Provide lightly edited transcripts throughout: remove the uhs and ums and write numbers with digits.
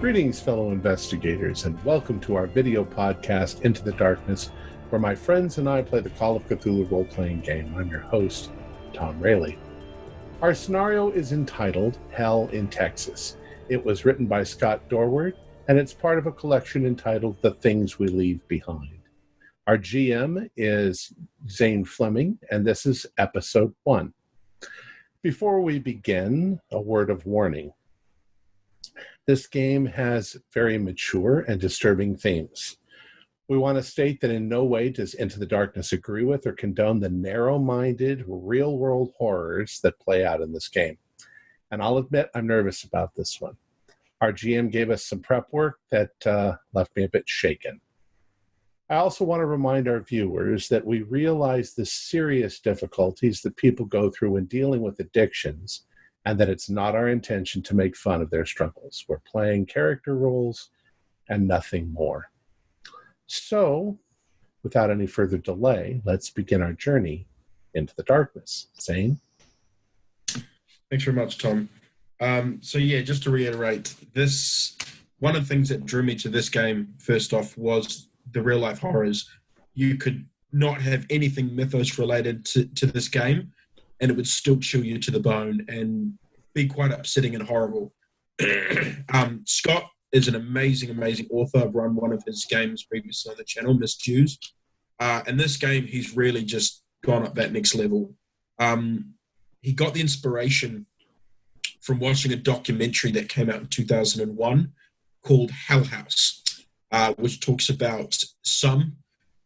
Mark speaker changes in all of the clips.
Speaker 1: Greetings, fellow investigators, and welcome to our video podcast, Into the Darkness, where my friends and I play the Call of Cthulhu role-playing game. I'm your host, Tom Rayleigh. Our scenario is entitled Hell in Texas. It was written by Scott Dorward, and it's part of a collection entitled The Things We Leave Behind. Our GM is Zane Fleming, and this is Episode 1. Before we begin, a word of warning. This game has very mature and disturbing themes. We want to state that in no way does Into the Darkness agree with or condone the narrow-minded, real-world horrors that play out in this game. And I'll admit I'm nervous about this one. Our GM gave us some prep work that left me a bit shaken. I also want to remind our viewers that we realize the serious difficulties that people go through when dealing with addictions, and that it's not our intention to make fun of their struggles. We're playing character roles and nothing more. So, without any further delay, let's begin our journey into the darkness. Zane?
Speaker 2: Thanks very much, Tom. Just to reiterate, one of the things that drew me to this game, first off, was the real-life horrors. You could not have anything mythos related to this game, and it would still chill you to the bone and be quite upsetting and horrible. Scott is an amazing, amazing author. I've run one of his games previously on the channel, Miss Jews. In this game, he's really just gone up that next level. He got the inspiration from watching a documentary that came out in 2001 called Hell House, which talks about some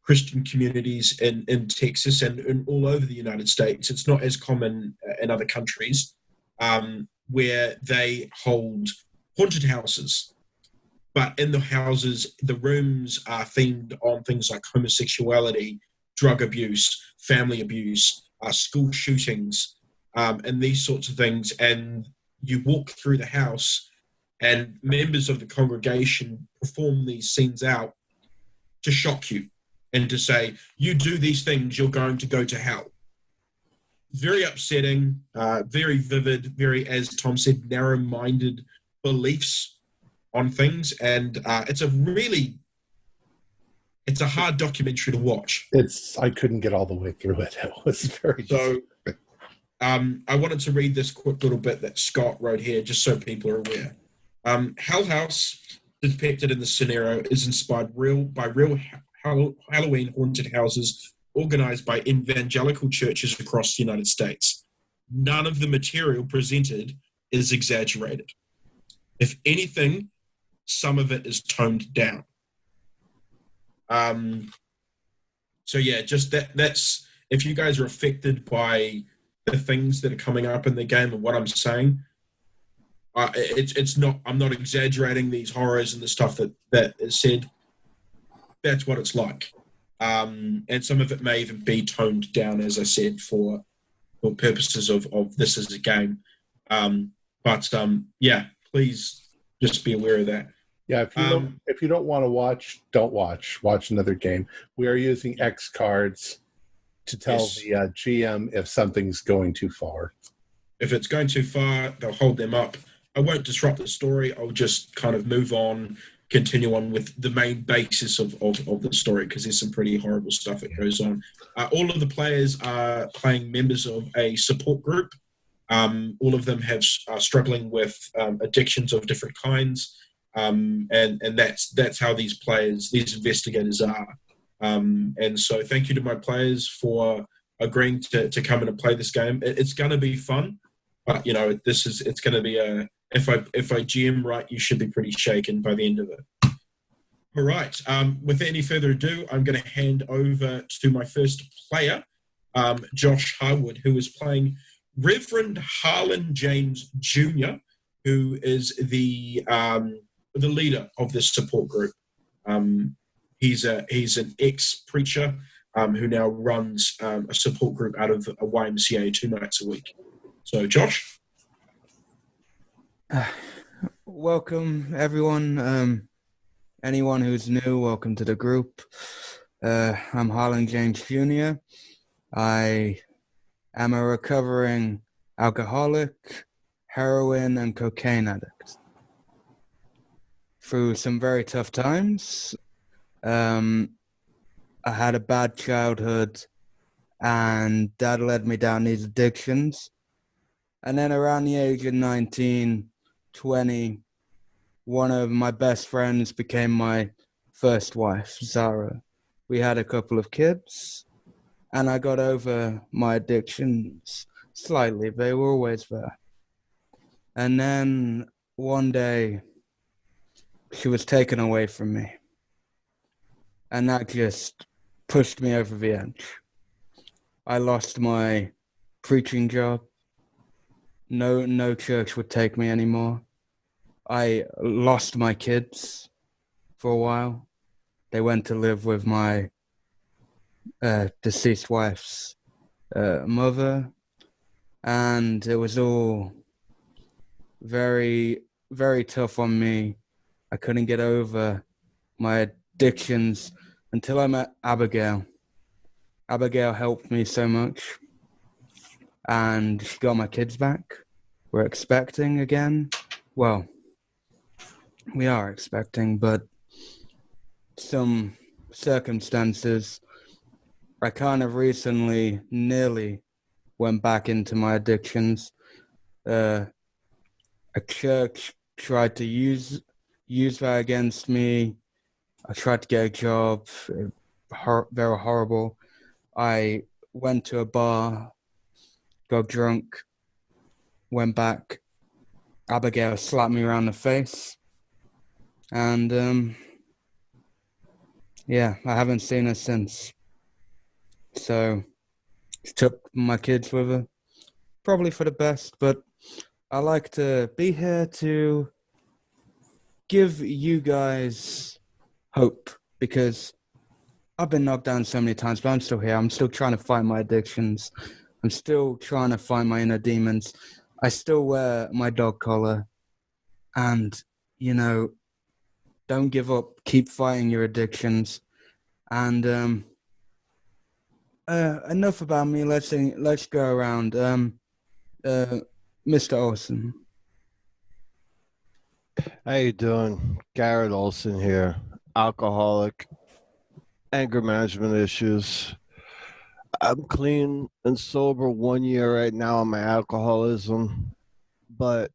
Speaker 2: Christian communities in Texas and all over the United States. It's not as common in other countries, where they hold haunted houses. But in the houses, the rooms are themed on things like homosexuality, drug abuse, family abuse, school shootings, and these sorts of things. And you walk through the house and members of the congregation perform these scenes out to shock you and to say, you do these things, you're going to go to hell. Very upsetting, very vivid, very, as Tom said, narrow-minded beliefs on things. And it's a hard documentary to watch.
Speaker 1: I couldn't get all the way through it. It was very...
Speaker 2: So I wanted to read this quick little bit that Scott wrote here, just so people are aware. Hell House, depicted in the scenario, is inspired by real Halloween haunted houses organized by evangelical churches across the United States. None of the material presented is exaggerated. If anything, some of it is toned down. That's if you guys are affected by the things that are coming up in the game and what I'm saying, I'm not exaggerating these horrors and the stuff that is said. That's what it's like. And some of it may even be toned down, as I said, for purposes of this as a game. Please just be aware of that.
Speaker 1: Yeah, if you don't want to watch, don't watch. Watch another game. We are using X cards to tell the GM if something's going too far.
Speaker 2: If it's going too far, they'll hold them up. I won't disrupt the story. I'll just kind of move on, continue on with the main basis of the story, because there's some pretty horrible stuff that goes on. All of the players are playing members of a support group. All of them are struggling with addictions of different kinds, and that's how these investigators are. And so thank you to my players for agreeing to come in and play this game. It's going to be fun, but it's going to be if I GM right, you should be pretty shaken by the end of it. All right. Without any further ado, I'm going to hand over to my first player, Josh Harwood, who is playing Reverend Harlan James Jr., who is the leader of this support group. He's an ex-preacher who now runs a support group out of a YMCA 2 nights a week. So, Josh?
Speaker 3: Welcome, everyone. Anyone who's new, welcome to the group. I'm Harlan James Jr. I am a recovering alcoholic, heroin, and cocaine addict. through some very tough times. I had a bad childhood, and Dad led me down these addictions. And then around the age of 19, 20, one of my best friends became my first wife, Zara. We had a couple of kids, and I got over my addictions slightly. They were always there. And then one day, she was taken away from me. And that just pushed me over the edge. I lost my preaching job. No church would take me anymore. I lost my kids for a while. They went to live with my deceased wife's mother. And it was all very, very tough on me. I couldn't get over my addictions until I met Abigail. Abigail helped me so much, and she got my kids back. We're expecting again. Well, we are expecting, but some circumstances, I kind of recently nearly went back into my addictions. A church tried to use that against me. I tried to get a job. They were horrible. I went to a bar, got drunk, went back. Abigail slapped me around the face. And, yeah, I haven't seen her since. So, she took my kids with her. Probably for the best, but I like to be here to give you guys hope, because I've been knocked down so many times, but I'm still here. I'm still trying to fight my addictions. I'm still trying to find my inner demons. I still wear my dog collar. And, don't give up. Keep fighting your addictions. And enough about me. Let's go around. Mr. Olson.
Speaker 4: How you doing? Garrett Olson here. Alcoholic. Anger management issues. I'm clean and sober 1 year right now on my alcoholism, but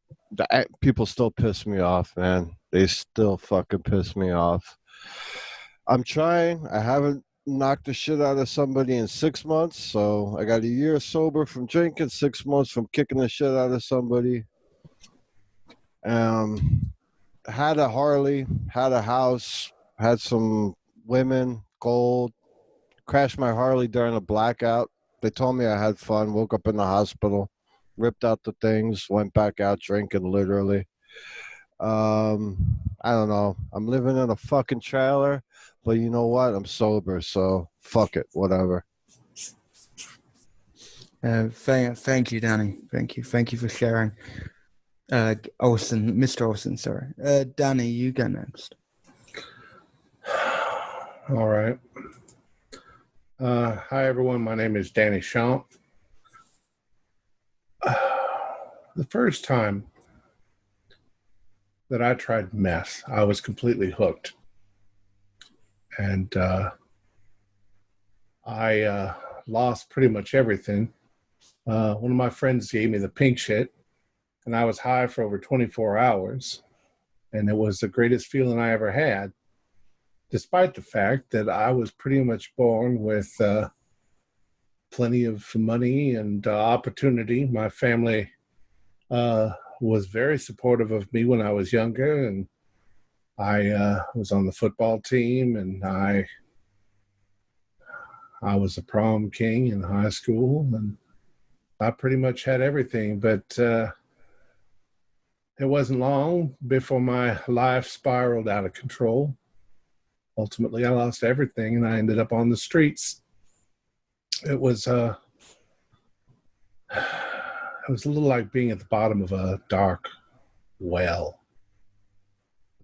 Speaker 4: people still piss me off, man. They still fucking piss me off. I'm trying. I haven't knocked the shit out of somebody in 6 months, so I got a year sober from drinking, 6 months from kicking the shit out of somebody. Had a Harley, had a house, had some women, gold. Crashed my Harley during a blackout. They told me I had fun. Woke up in the hospital, ripped out the things, went back out drinking literally. I don't know. I'm living in a fucking trailer, but you know what? I'm sober, so fuck it, whatever.
Speaker 3: Thank you, Danny. Thank you for sharing. Mr. Olson, sorry. Danny, you go next.
Speaker 1: All right. Hi, everyone. My name is Danny Champ. The first time that I tried meth, I was completely hooked. And I lost pretty much everything. One of my friends gave me the pink shit, and I was high for over 24 hours. And it was the greatest feeling I ever had, despite the fact that I was pretty much born with plenty of money and opportunity. My family was very supportive of me when I was younger, and I was on the football team, and I was a prom king in high school, and I pretty much had everything. But it wasn't long before my life spiraled out of control. Ultimately, I lost everything, and I ended up on the streets. It was a little like being at the bottom of a dark well.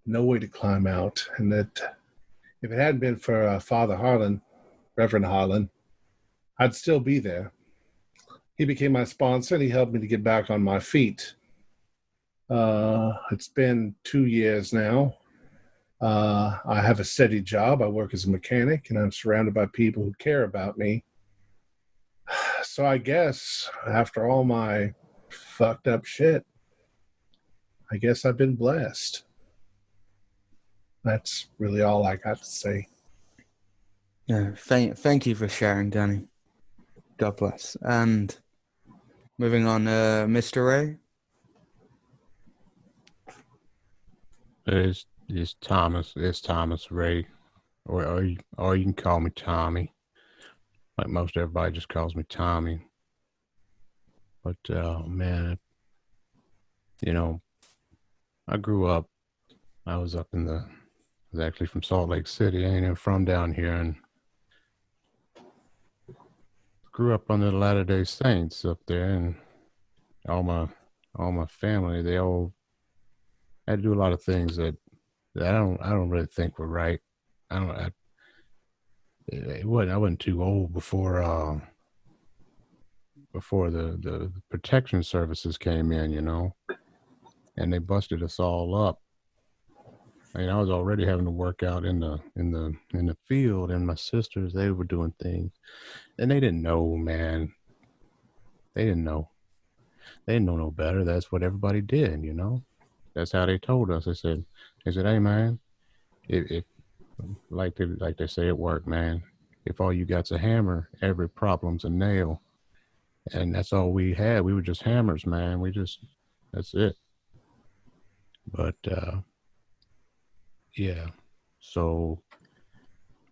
Speaker 1: No way to climb out. And that if it hadn't been for Father Harlan, Reverend Harlan, I'd still be there. He became my sponsor, and he helped me to get back on my feet. It's been 2 years now, I have a steady job. I work as a mechanic, and I'm surrounded by people who care about me. So I guess after all my fucked up shit, I guess I've been blessed. That's really all I got to say.
Speaker 3: Yeah, thank you for sharing, Danny. God bless. And moving on, Mr. Ray.
Speaker 5: It's Thomas. It's Thomas Ray, or you can call me Tommy. Like most everybody just calls me Tommy. But man, you know, I grew up. I was actually from Salt Lake City. I ain't even from down here, and grew up under the Latter-day Saints up there, and all my family, they all had to do a lot of things that I don't really think were right. I wasn't too old before the protection services came in, and they busted us all up. I mean, I was already having to work out in the field, and my sisters, they were doing things, and they didn't know, man. They didn't know. They didn't know no better. That's what everybody did, That's how they told us. They said, "Hey, man, if like they say at work, man, if all you got's a hammer, every problem's a nail." And that's all we had. We were just hammers, man. That's it. But yeah. So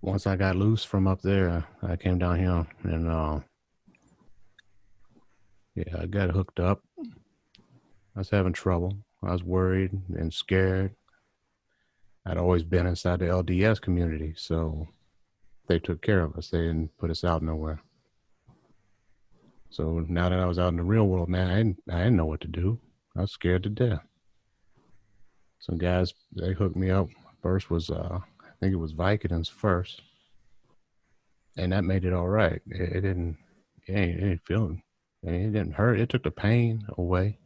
Speaker 5: once I got loose from up there, I came down here, and I got hooked up. I was having trouble. I was worried and scared. I'd always been inside the LDS community, so they took care of us. They didn't put us out nowhere. So now that I was out in the real world, man, I didn't know what to do. I was scared to death. Some guys, they hooked me up. First was, I think it was Vicodins first. And that made it all right. It didn't feel, it didn't hurt. It took the pain away,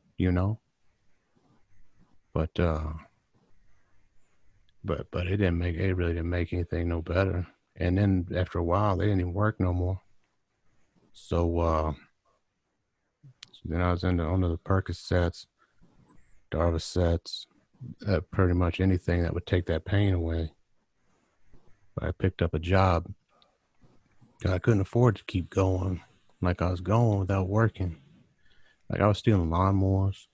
Speaker 5: But it really didn't make anything no better. And then after a while, they didn't even work no more. So then I was under the Percocets, Darvocets, pretty much anything that would take that pain away. But I picked up a job. I couldn't afford to keep going like I was going without working. Like I was stealing lawnmowers.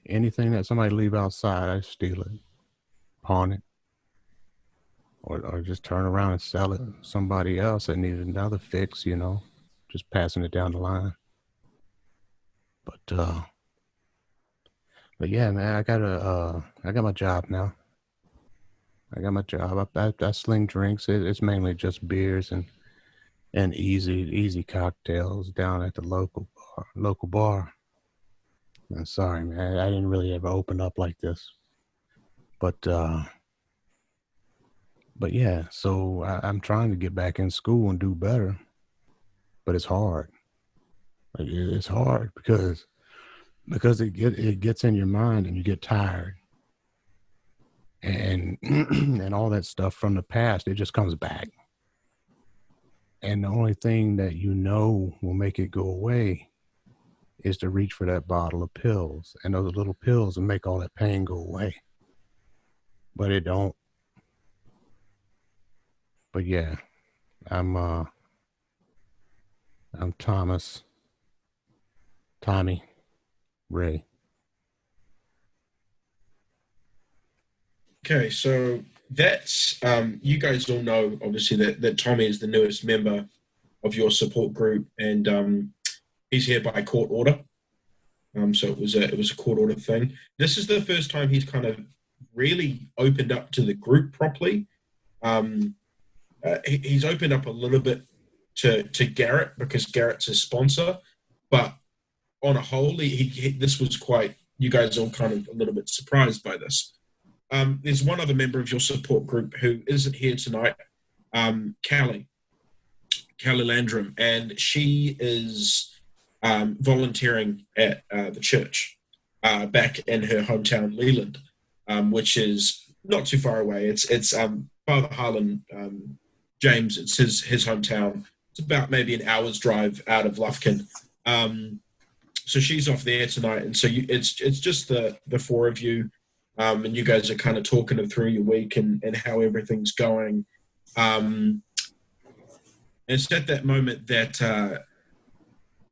Speaker 5: Anything that somebody leave outside, I steal it, pawn it, or just turn around and sell it to somebody else that needed another fix, just passing it down the line. But yeah, man, I got my job now. I got my job. I sling drinks. It's mainly just beers and easy cocktails down at the local bar. I'm sorry, man. I didn't really ever open up like this. But yeah, so I'm trying to get back in school and do better. But it's hard. Like it's hard because it gets in your mind and you get tired. And and all that stuff from the past, it just comes back. And the only thing that will make it go away is to reach for that bottle of pills. And those little pills will make all that pain go away. But it don't. But yeah, I'm Tommy Ray.
Speaker 2: Okay, so that's you guys all know obviously that Tommy is the newest member of your support group, and he's here by court order. So it was a court order thing. This is the first time he's kind of really opened up to the group properly. He's opened up a little bit to Garrett because Garrett's his sponsor, but on a whole, this was quite. You guys all kind of a little bit surprised by this. There's one other member of your support group who isn't here tonight, Callie Landrum, and she is volunteering at the church back in her hometown, Leland, which is not too far away. It's Father Harlan James. It's his hometown. It's about maybe an hour's drive out of Lufkin. So she's off there tonight, and so it's just the four of you, and you guys are kind of talking through your week and how everything's going. It's at that moment that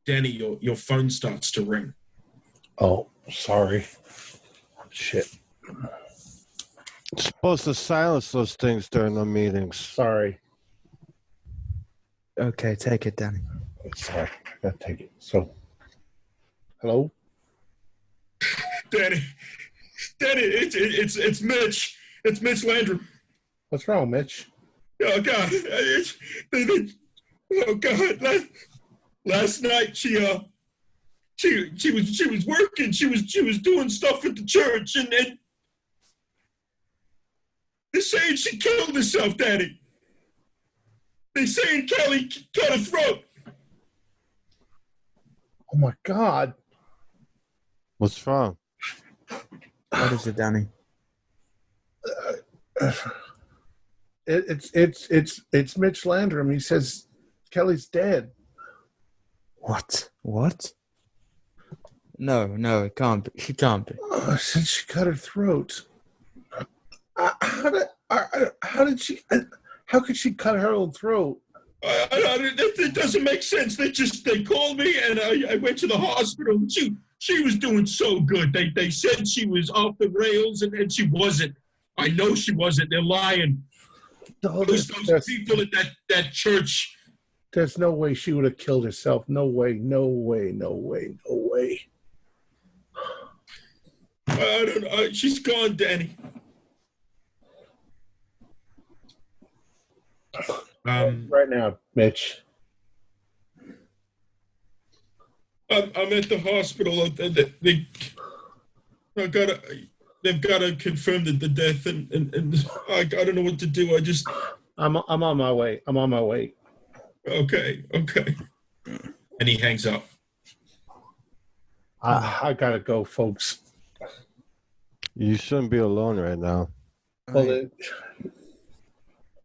Speaker 2: Danny, your phone starts to ring.
Speaker 1: Oh, sorry. Shit.
Speaker 4: It's supposed to silence those things during the meetings.
Speaker 1: Sorry.
Speaker 3: Okay, take it, Danny.
Speaker 1: Sorry. I gotta take it. So, hello?
Speaker 2: Danny, it's Mitch. It's Mitch Landrum.
Speaker 1: What's wrong, Mitch?
Speaker 2: Oh God! Oh God! Last night she was working. She was doing stuff at the church, and they're saying she killed herself, Daddy. They're saying Kelly cut her throat.
Speaker 1: Oh my God!
Speaker 4: What's wrong?
Speaker 3: What is it, Danny?
Speaker 1: It's Mitch Landrum. He says Kelly's dead.
Speaker 3: What? No, it can't be. She can't be.
Speaker 1: Since she cut her throat. How could she cut her own throat?
Speaker 2: That doesn't make sense. They called me, and I went to the hospital. And she was doing so good. They said she was off the rails, and she wasn't. I know she wasn't. They're lying. Those people at that church.
Speaker 1: There's no way she would have killed herself. No way.
Speaker 2: I don't know. She's gone, Danny.
Speaker 1: Right now, Mitch.
Speaker 2: I'm at the hospital. They've got to confirm the death, and I don't know what to do.
Speaker 1: I'm on my way.
Speaker 2: Okay. And he hangs up.
Speaker 1: I gotta go, folks.
Speaker 4: You shouldn't be alone right now.
Speaker 1: Well,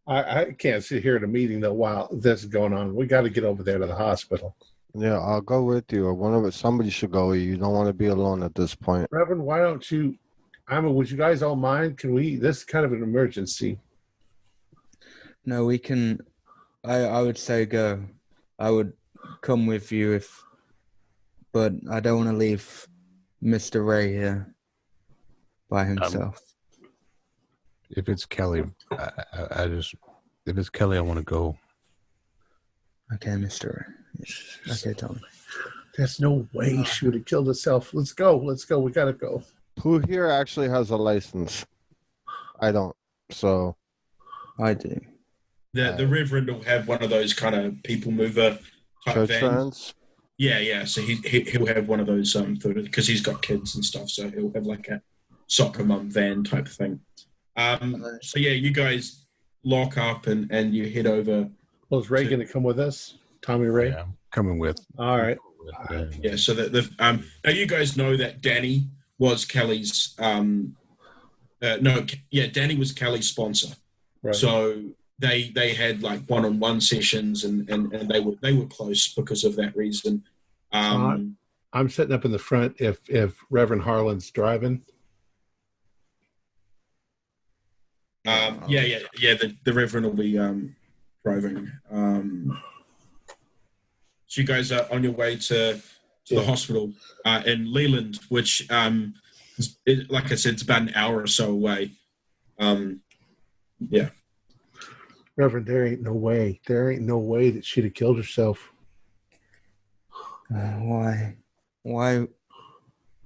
Speaker 1: I can't sit here at a meeting though while this is going on. We got to get over there to the hospital.
Speaker 4: Yeah, I'll go with you, or somebody should go with you. You don't want to be alone at this point.
Speaker 1: Reverend, why don't you? Would you guys all mind? Can we? This is kind of an emergency.
Speaker 3: No, we can. I would say go. I would come with you but I don't want to leave Mr. Ray here by himself.
Speaker 5: If it's Kelly, if it's Kelly, I want to go.
Speaker 3: Okay, Mr. Ray. Okay, Tommy.
Speaker 1: There's no way she would have killed herself. Let's go. We gotta go.
Speaker 4: Who here actually has a license? I don't. So
Speaker 3: I do.
Speaker 2: The Reverend will have one of those kind of people mover type
Speaker 4: church
Speaker 2: vans.
Speaker 4: vans?
Speaker 2: Yeah. So he'll have one of those because he's got kids and stuff. So he'll have like a soccer mum van type thing. So yeah, you guys lock up and you head over.
Speaker 1: Well, is Ray going to come with us? Tommy Ray?
Speaker 5: Yeah, I'm coming with.
Speaker 1: All right.
Speaker 2: Yeah. So now you guys know that Danny was Kelly's. Danny was Kelly's sponsor.
Speaker 1: Right.
Speaker 2: So they had like one-on-one sessions and they were close because of that reason.
Speaker 1: I'm sitting up in the front if Reverend Harlan's driving.
Speaker 2: The Reverend will be driving. So you guys are on your way to the hospital in Leland, which like I said, it's about an hour or so away. Yeah.
Speaker 1: Reverend, there ain't no way that she'd have killed herself.
Speaker 3: Why?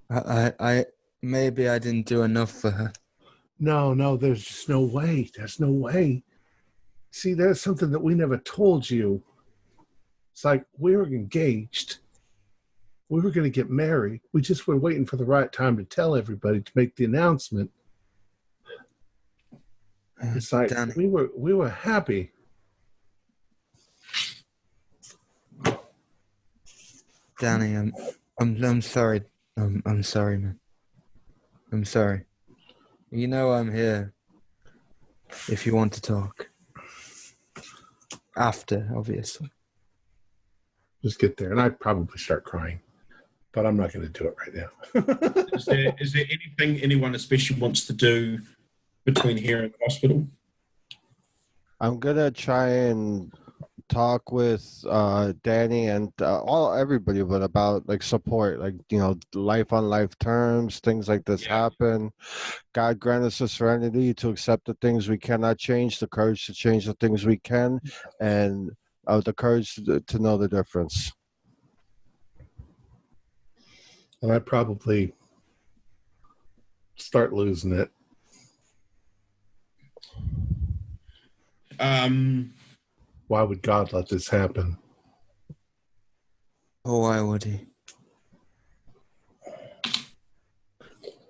Speaker 3: I maybe I didn't do enough for her.
Speaker 1: No, there's just no way. There's no way. See, there's something that we never told you. It's like we were engaged. We were going to get married. We just were waiting for the right time to tell everybody to make the announcement. It's like
Speaker 3: Danny.
Speaker 1: we were happy.
Speaker 3: Danny, I'm sorry. I'm sorry, man. I'm sorry. You know I'm here if you want to talk. After, obviously.
Speaker 1: Just get there, and I'd probably start crying, but I'm not going to do it right now.
Speaker 2: Is there anything anyone especially wants to do between here and the hospital?
Speaker 4: I'm gonna try and talk with Danny and everybody, but about like support, like life on life terms, things like this happen. God grant us the serenity to accept the things we cannot change, the courage to change the things we can, and the courage to know the difference.
Speaker 1: And I'd probably start losing it. Why would God let this happen?
Speaker 3: Oh, why would he?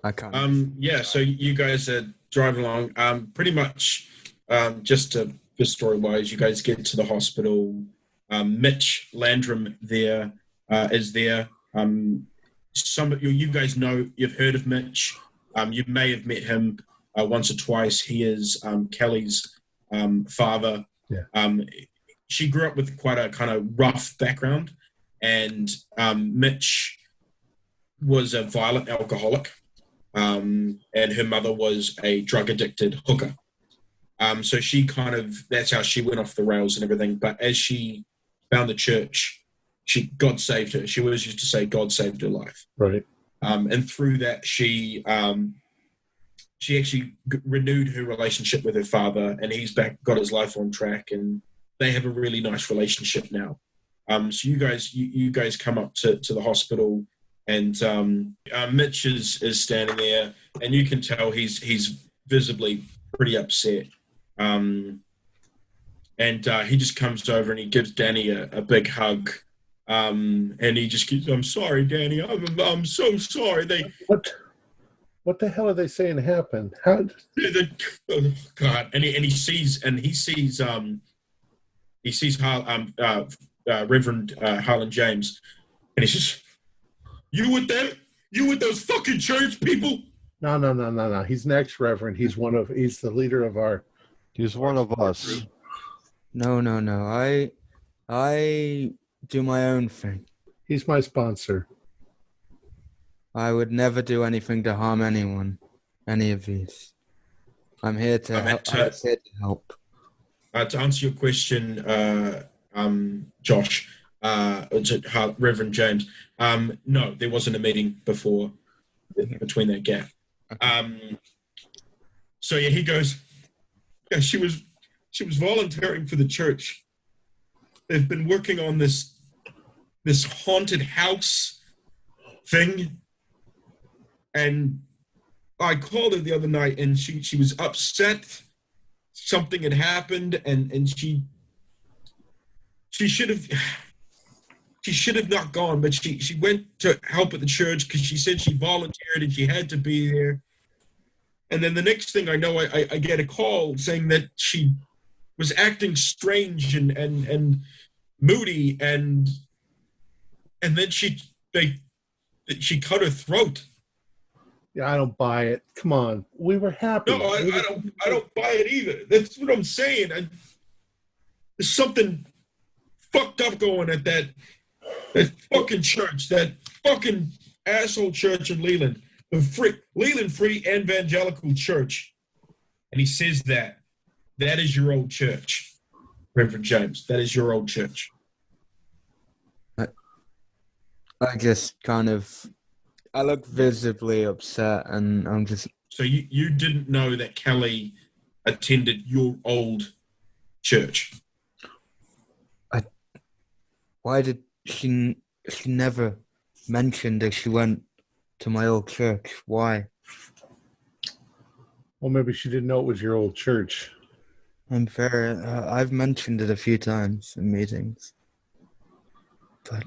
Speaker 3: I can't.
Speaker 2: Yeah, so you guys are driving along. Pretty much, just story-wise, you guys get to the hospital. Mitch Landrum is there. Some of you guys know, you've heard of Mitch. You may have met him once or twice. He is Kelly's father.
Speaker 1: Yeah.
Speaker 2: She grew up with quite a kind of rough background, and Mitch was a violent alcoholic, and her mother was a drug-addicted hooker. So she that's how she went off the rails and everything. But as she found the church, God saved her. She always used to say, God saved her life.
Speaker 1: Right.
Speaker 2: And through that, she actually renewed her relationship with her father, and he's got his life on track, and they have a really nice relationship now. So you guys come up to the hospital, and Mitch is standing there, and you can tell he's visibly pretty upset. And he just comes over and he gives Danny a big hug. And he just keeps, I'm sorry, Danny. I'm so sorry.
Speaker 1: What the hell are they saying happened? How?
Speaker 2: Oh God! And he sees Reverend Harlan James, and he says, "You with them? You with those fucking church people?"
Speaker 1: No. He's an ex-reverend. He's the leader of our.
Speaker 4: He's one of us.
Speaker 3: No. I do my own thing.
Speaker 1: He's my sponsor.
Speaker 3: I would never do anything to harm anyone, any of these. I'm here to help.
Speaker 2: To answer your question, Josh, Reverend James, no, there wasn't a meeting between that gap. So yeah, he goes, yeah, she was volunteering for the church. They've been working on this haunted house thing. And I called her the other night, and she was upset. Something had happened, and she should have not gone, but she went to help at the church because she said she volunteered and she had to be there. And then the next thing I know, I get a call saying that she was acting strange and moody, and then she cut her throat.
Speaker 1: Yeah, I don't buy it. Come on, we were happy.
Speaker 2: No, I don't buy it either. That's what I'm saying. There's something fucked up going at that fucking church, that fucking asshole church in Leland, the Leland Free Evangelical Church. And he says that is your old church, Reverend James. That is your old church.
Speaker 3: I just I look visibly upset, and I'm just...
Speaker 2: So you didn't know that Kelly attended your old church?
Speaker 3: Why did she never mentioned that she went to my old church? Why?
Speaker 1: Well, maybe she didn't know it was your old church.
Speaker 3: I'm fair. I've mentioned it a few times in meetings. But...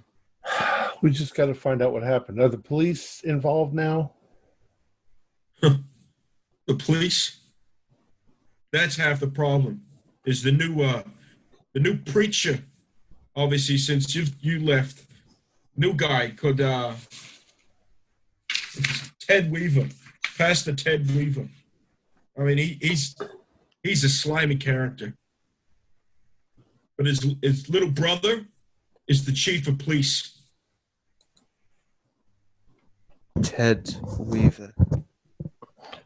Speaker 1: we just got to find out what happened. Are the police involved now?
Speaker 2: The police? That's half the problem. Is the new preacher? Obviously, since you left, new guy called Ted Weaver, Pastor Ted Weaver. I mean, He's a slimy character. But his little brother is the chief of police.
Speaker 3: Ted Weaver.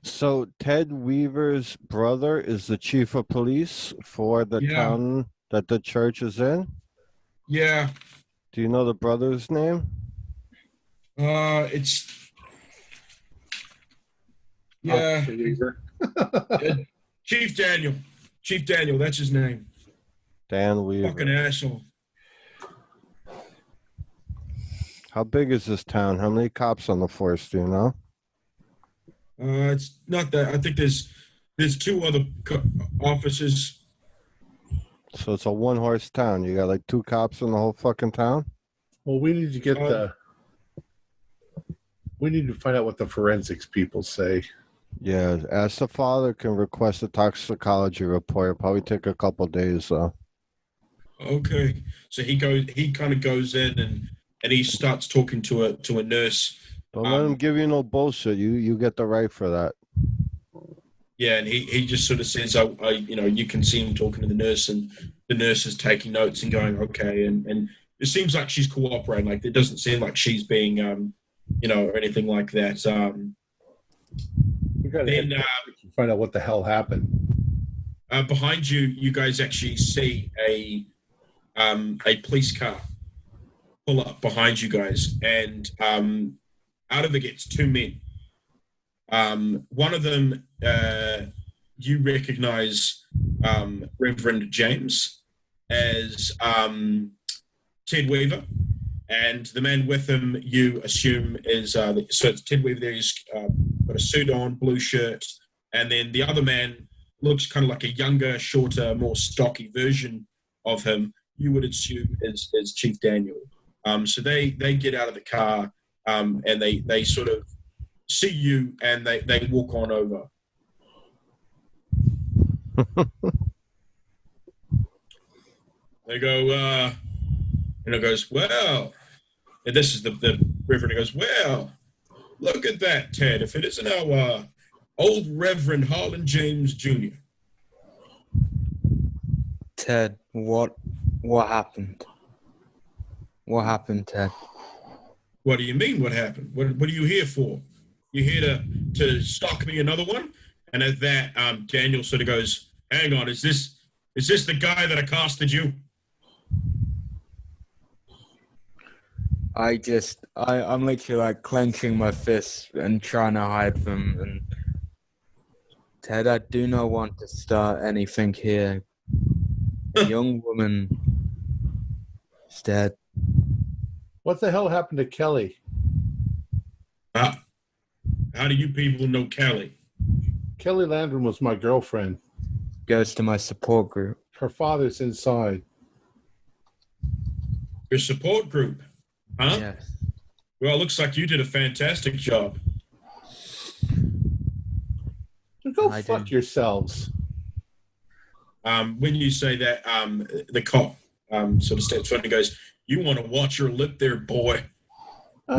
Speaker 4: So Ted Weaver's brother is the chief of police for the town that the church is in?
Speaker 2: Yeah.
Speaker 4: Do you know the brother's name?
Speaker 2: It's... Yeah. Chief Daniel. Chief Daniel, that's his name.
Speaker 4: Dan Weaver.
Speaker 2: Fucking asshole.
Speaker 4: How big is this town? How many cops on the force, do you know?
Speaker 2: It's not that. I think there's 2 other officers.
Speaker 4: So it's a one-horse town. You got like 2 cops in the whole fucking town?
Speaker 1: Well, we need to get we need to find out what the forensics people say.
Speaker 4: Yeah, ask the father can request a toxicology report. It'll probably take a couple days, though.
Speaker 2: Okay. So he kind of goes in and he starts talking to a nurse.
Speaker 4: Don't let him give you no bullshit. You get the right for that.
Speaker 2: Yeah, and he just sort of says, you can see him talking to the nurse, and the nurse is taking notes and going, okay, and it seems like she's cooperating. Like, it doesn't seem like she's being, or anything like that.
Speaker 1: We got to find out what the hell happened.
Speaker 2: Behind you, you guys actually see a police car pull up behind you guys, and out of it gets 2 men. One of them, you recognize Reverend James as Ted Weaver, and the man with him you assume is so it's Ted Weaver. There, he's got a suit on, blue shirt, and then the other man looks kind of like a younger, shorter, more stocky version of him. You would assume is Chief Daniel. So they get out of the car, and they sort of see you, and they walk on over. They go, and it goes, well, and this is the Reverend goes, well, look at that, Ted. If it isn't our old Reverend Harlan James Jr.
Speaker 3: Ted, what happened? What happened, Ted?
Speaker 2: What do you mean, what happened? What are you here for? You here to stalk me another one? And at that, Daniel sort of goes, hang on, is this the guy that accosted you?
Speaker 3: I'm literally like clenching my fists and trying to hide them. And Ted, I do not want to start anything here. A young woman is dead.
Speaker 1: What the hell happened to Kelly?
Speaker 2: How do you people know Kelly?
Speaker 1: Kelly Landrum was my girlfriend.
Speaker 3: Goes to my support group.
Speaker 1: Her father's inside.
Speaker 2: Your support group, huh?
Speaker 3: Yes.
Speaker 2: Well, it looks like you did a fantastic job.
Speaker 1: Go fuck yourselves.
Speaker 2: When you say that, the cop sort of steps forward and goes, you want to watch your lip there, boy.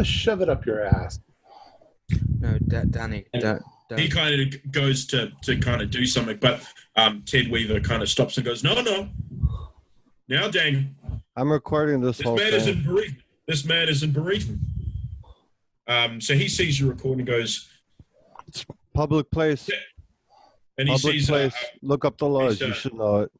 Speaker 1: Shove it up your ass.
Speaker 3: No, Danny.
Speaker 2: He kind of goes to kind of do something, but Ted Weaver kind of stops and goes, no. Now, Daniel.
Speaker 4: I'm recording this whole thing.
Speaker 2: This man is in bereavement. So he sees you recording and goes,
Speaker 4: it's public place.
Speaker 2: And he
Speaker 4: public
Speaker 2: sees
Speaker 4: place. Look up the laws. You should know it.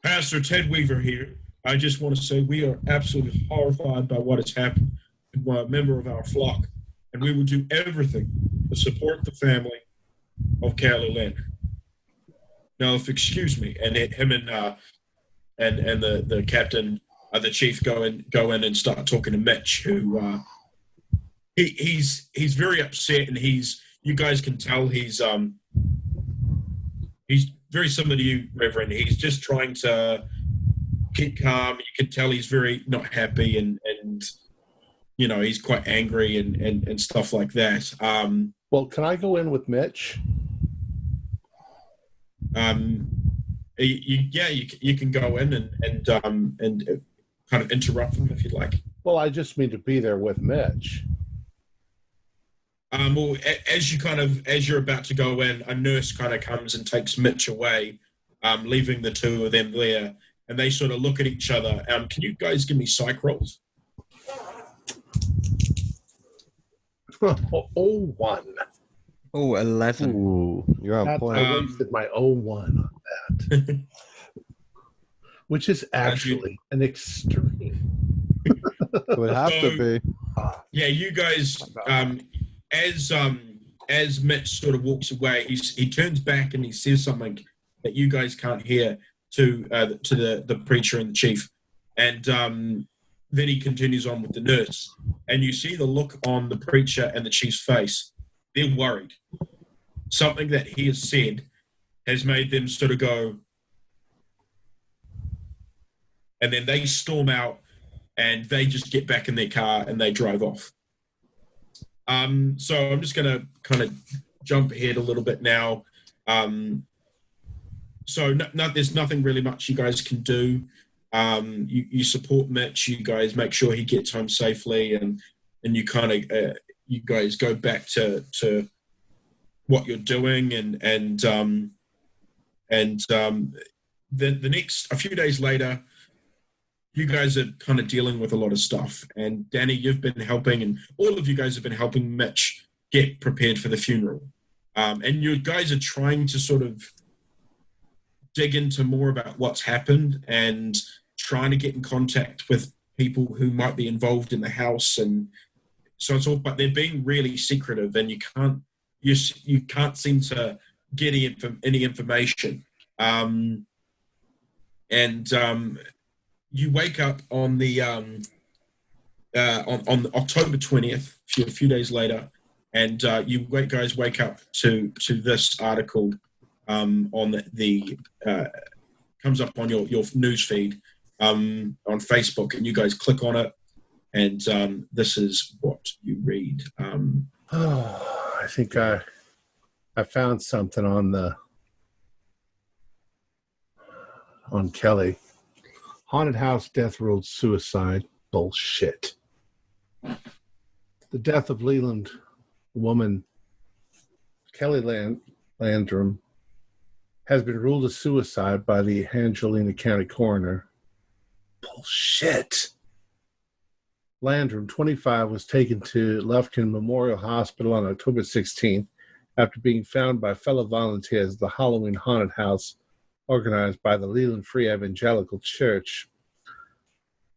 Speaker 2: Pastor Ted Weaver here. I just want to say we are absolutely horrified by what has happened to a member of our flock, and we will do everything to support the family of Kelly Landrum. Now, if excuse me, and him and the captain, the chief, go in and start talking to Mitch, who he's very upset, and you guys can tell he's very similar to you, Reverend. He's just trying to keep calm. You can tell he's very not happy, and he's quite angry and stuff like that.
Speaker 1: Well, can I go in with Mitch?
Speaker 2: You can go in and kind of interrupt him if you'd like.
Speaker 1: Well, I just mean to be there with Mitch.
Speaker 2: Well, as you're about to go in, a nurse kind of comes and takes Mitch away, leaving the two of them there, and they sort of look at each other. Can you guys give me psych rolls?
Speaker 1: Oh, 01.
Speaker 3: Oh, 11.
Speaker 4: Ooh, you're on point.
Speaker 1: I wasted my 01 on that. Which is actually an extreme.
Speaker 4: It would have to be.
Speaker 2: Yeah, you guys, as Mitch sort of walks away, he turns back and he says something that you guys can't hear to the preacher and the chief, and then he continues on with the nurse, and you see the look on the preacher and the chief's face. They're worried. Something that he has said has made them sort of go, and then they storm out and they just get back in their car and they drive off. So I'm just going to kind of jump ahead a little bit now. So there's nothing really much you guys can do. You support Mitch. You guys make sure he gets home safely, and you kind of you guys go back to what you're doing, and the next, a few days later, you guys are kind of dealing with a lot of stuff. And Danny, you've been helping, and all of you guys have been helping Mitch get prepared for the funeral. And you guys are trying to sort of dig into more about what's happened and trying to get in contact with people who might be involved in the house. And so it's all, but they're being really secretive, and you can't seem to get any information. You wake up on the on October 20th, a few days later, and you guys wake up to this article on the comes up on your news feed on Facebook, and you guys click on it, and this is what you read.
Speaker 1: I think I found something on Kelly. Haunted house death ruled suicide. Bullshit. The death of Leland woman Kelly Landrum has been ruled a suicide by the Angelina County coroner. Bullshit. Landrum, 25, was taken to Lufkin Memorial Hospital on October 16th after being found by fellow volunteers at the Halloween haunted house organized by the Leland Free Evangelical Church.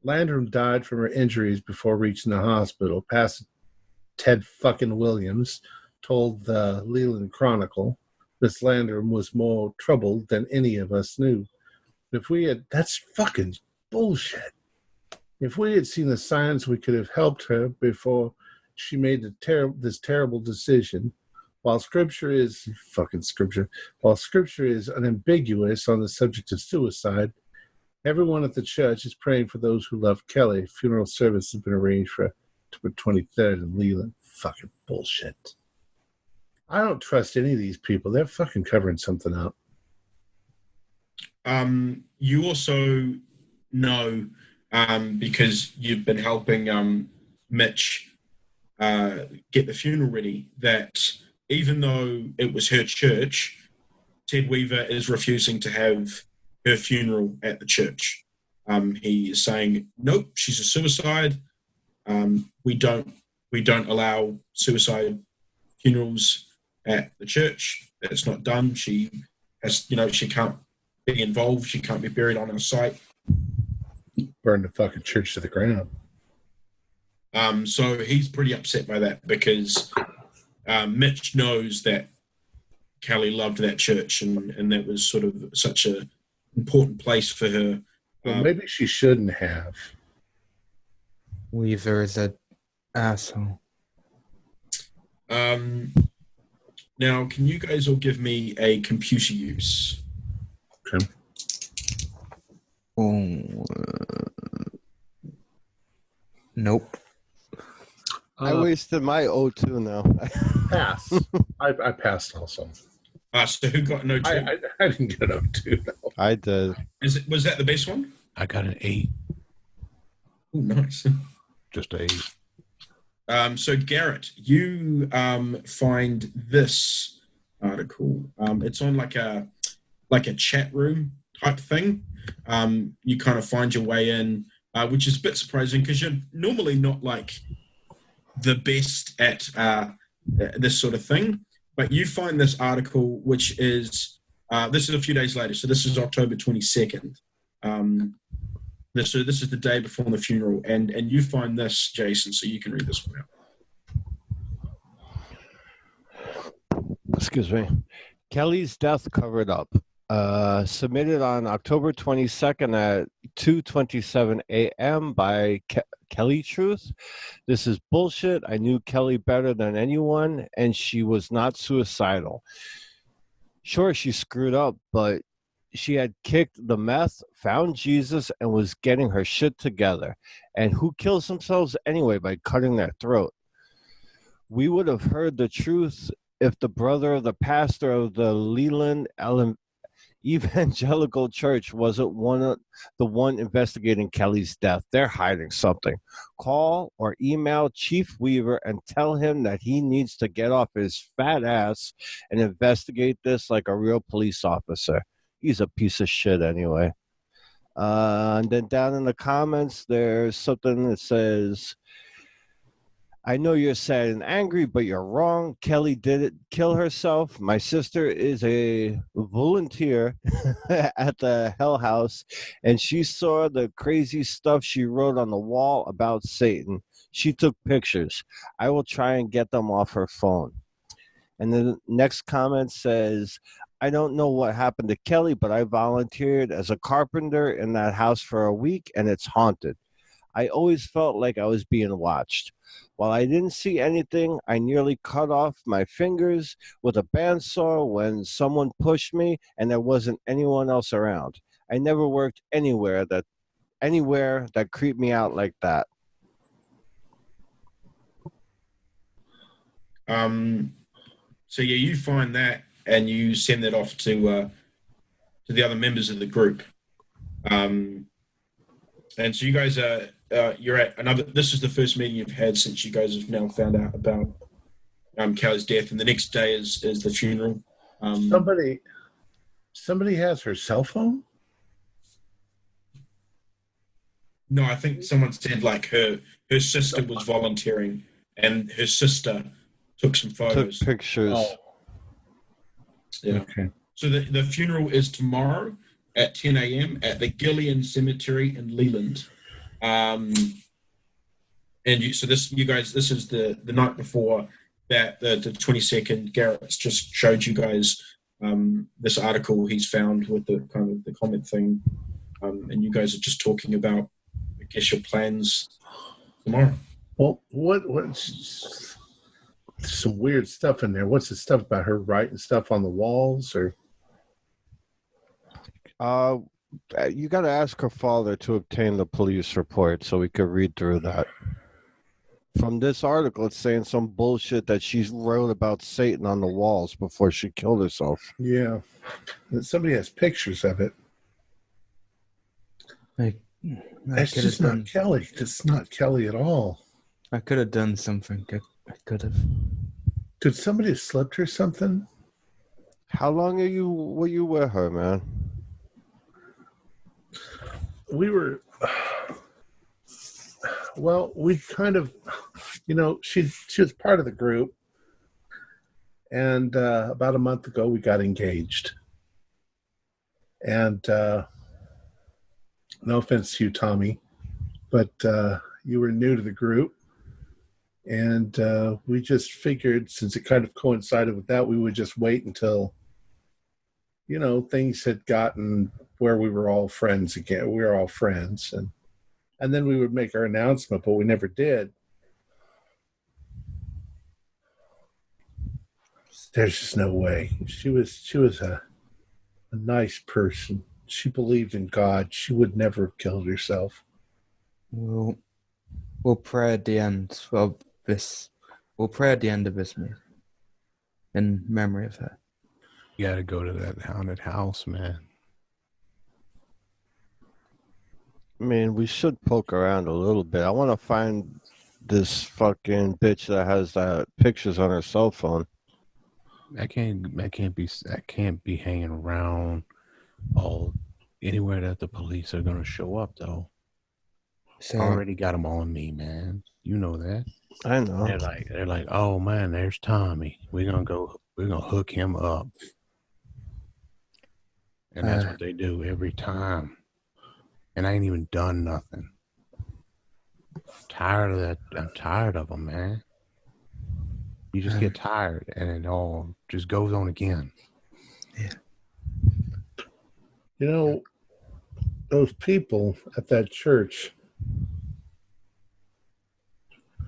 Speaker 1: Landrum died from her injuries before reaching the hospital. Pastor Ted fucking Williams told the Leland Chronicle Miss Landrum was more troubled than any of us knew. That's fucking bullshit. If we had seen the signs, we could have helped her before she made this terrible decision. While scripture is unambiguous on the subject of suicide, everyone at the church is praying for those who love Kelly. Funeral service has been arranged for October 23rd in Leland. Fucking bullshit. I don't trust any of these people. They're fucking covering something up.
Speaker 2: You also know, because you've been helping Mitch get the funeral ready, that even though it was her church, Ted Weaver is refusing to have her funeral at the church. He is saying, nope, she's a suicide. We don't allow suicide funerals at the church. It's not done. She can't be involved. She can't be buried on our site.
Speaker 1: Burn the fucking church to the ground.
Speaker 2: So he's pretty upset by that, because Mitch knows that Kelly loved that church, and that was sort of such a important place for her.
Speaker 1: Well, maybe she shouldn't have.
Speaker 3: Weaver is an asshole.
Speaker 2: Now, can you guys all give me a computer use?
Speaker 1: Okay.
Speaker 3: Oh, nope.
Speaker 4: I wasted my O2 now.
Speaker 1: Pass. I passed also.
Speaker 2: So who got no 2?
Speaker 1: I didn't get an 2. No.
Speaker 4: I did.
Speaker 2: Was that the best one?
Speaker 5: I got an 8.
Speaker 2: Oh, nice.
Speaker 5: Just an 8.
Speaker 2: So Garrett, you find this article. It's on like a chat room type thing. You kind of find your way in, which is a bit surprising because you're normally not like the best at this sort of thing. But you find this article, which is this is a few days later. So this is October 22nd. This is the day before the funeral, and you find this, Jason, so you can read this one out.
Speaker 4: Excuse me. Kelly's death covered up. Submitted on October 22nd at 2:27 a.m. by Kelly Truth. This is bullshit. I knew Kelly better than anyone, and she was not suicidal. Sure, she screwed up, but she had kicked the meth, found Jesus, and was getting her shit together. And who kills themselves anyway by cutting their throat? We would have heard the truth if the brother of the pastor of the Leland Evangelical Church wasn't the one investigating Kelly's death. They're hiding something. Call or email Chief Weaver and tell him that he needs to get off his fat ass and investigate this like a real police officer. He's a piece of shit anyway. And then down in the comments, there's something that says, I know you're sad and angry, but you're wrong. Kelly didn't kill herself. My sister is a volunteer at the Hell House, and she saw the crazy stuff she wrote on the wall about Satan. She took pictures. I will try and get them off her phone. And the next comment says, I don't know what happened to Kelly, but I volunteered as a carpenter in that house for a week, and it's haunted. I always felt like I was being watched. While I didn't see anything, I nearly cut off my fingers with a bandsaw when someone pushed me and there wasn't anyone else around. I never worked anywhere that creeped me out like that.
Speaker 2: So yeah, you find that and you send that off to the other members of the group. And so you guys are you're at another. This is the first meeting you've had since you guys have now found out about Kelly's death, and the next day is the funeral.
Speaker 1: Somebody has her cell phone.
Speaker 2: No, I think someone said like her sister was volunteering, and her sister took some photos.
Speaker 4: Took pictures.
Speaker 1: Oh.
Speaker 2: Yeah.
Speaker 1: Okay.
Speaker 2: So the funeral is tomorrow at 10 a.m. at the Gillian Cemetery in Leland. So this is the night before that, the 22nd. Garrett's just showed you guys this article he's found with the kind of the comment thing, and you guys are just talking about, I guess, your plans tomorrow.
Speaker 1: Well, what's some weird stuff in there? What's the stuff about her writing stuff on the walls, or?
Speaker 4: You got to ask her father to obtain the police report so we could read through that. From this article, it's saying some bullshit that she wrote about Satan on the walls before she killed herself.
Speaker 1: Yeah. Somebody has pictures of it. That's just not Kelly. It's not Kelly at all.
Speaker 3: I could have done something. I could have.
Speaker 1: Could somebody have slipped her something?
Speaker 4: How long were you with her, man?
Speaker 1: We were, well, we kind of, she was part of the group, and about a month ago we got engaged. And no offense to you, Tommy, but you were new to the group, and we just figured, since it kind of coincided with that, we would just wait until things had gotten where we were all friends again. We were all friends, and then we would make our announcement, but we never did. There's just no way. She was a nice person. She believed in God. She would never have killed herself.
Speaker 3: We'll pray at the end of this. We'll pray at the end of this meeting in memory of her.
Speaker 5: You gotta go to that haunted house, man.
Speaker 4: I mean, we should poke around a little bit. I want to find this fucking bitch that has that pictures on her cell phone.
Speaker 5: I can't be hanging around anywhere that the police are gonna show up though.
Speaker 3: So
Speaker 5: Already got them on me, man. You know that.
Speaker 4: I know.
Speaker 5: They're like, oh man, there's Tommy. We're gonna hook him up. And that's what they do every time. And I ain't even done nothing. Tired of that. I'm tired of them, man. You just get tired and it all just goes on again.
Speaker 3: Yeah.
Speaker 1: You know, those people at that church,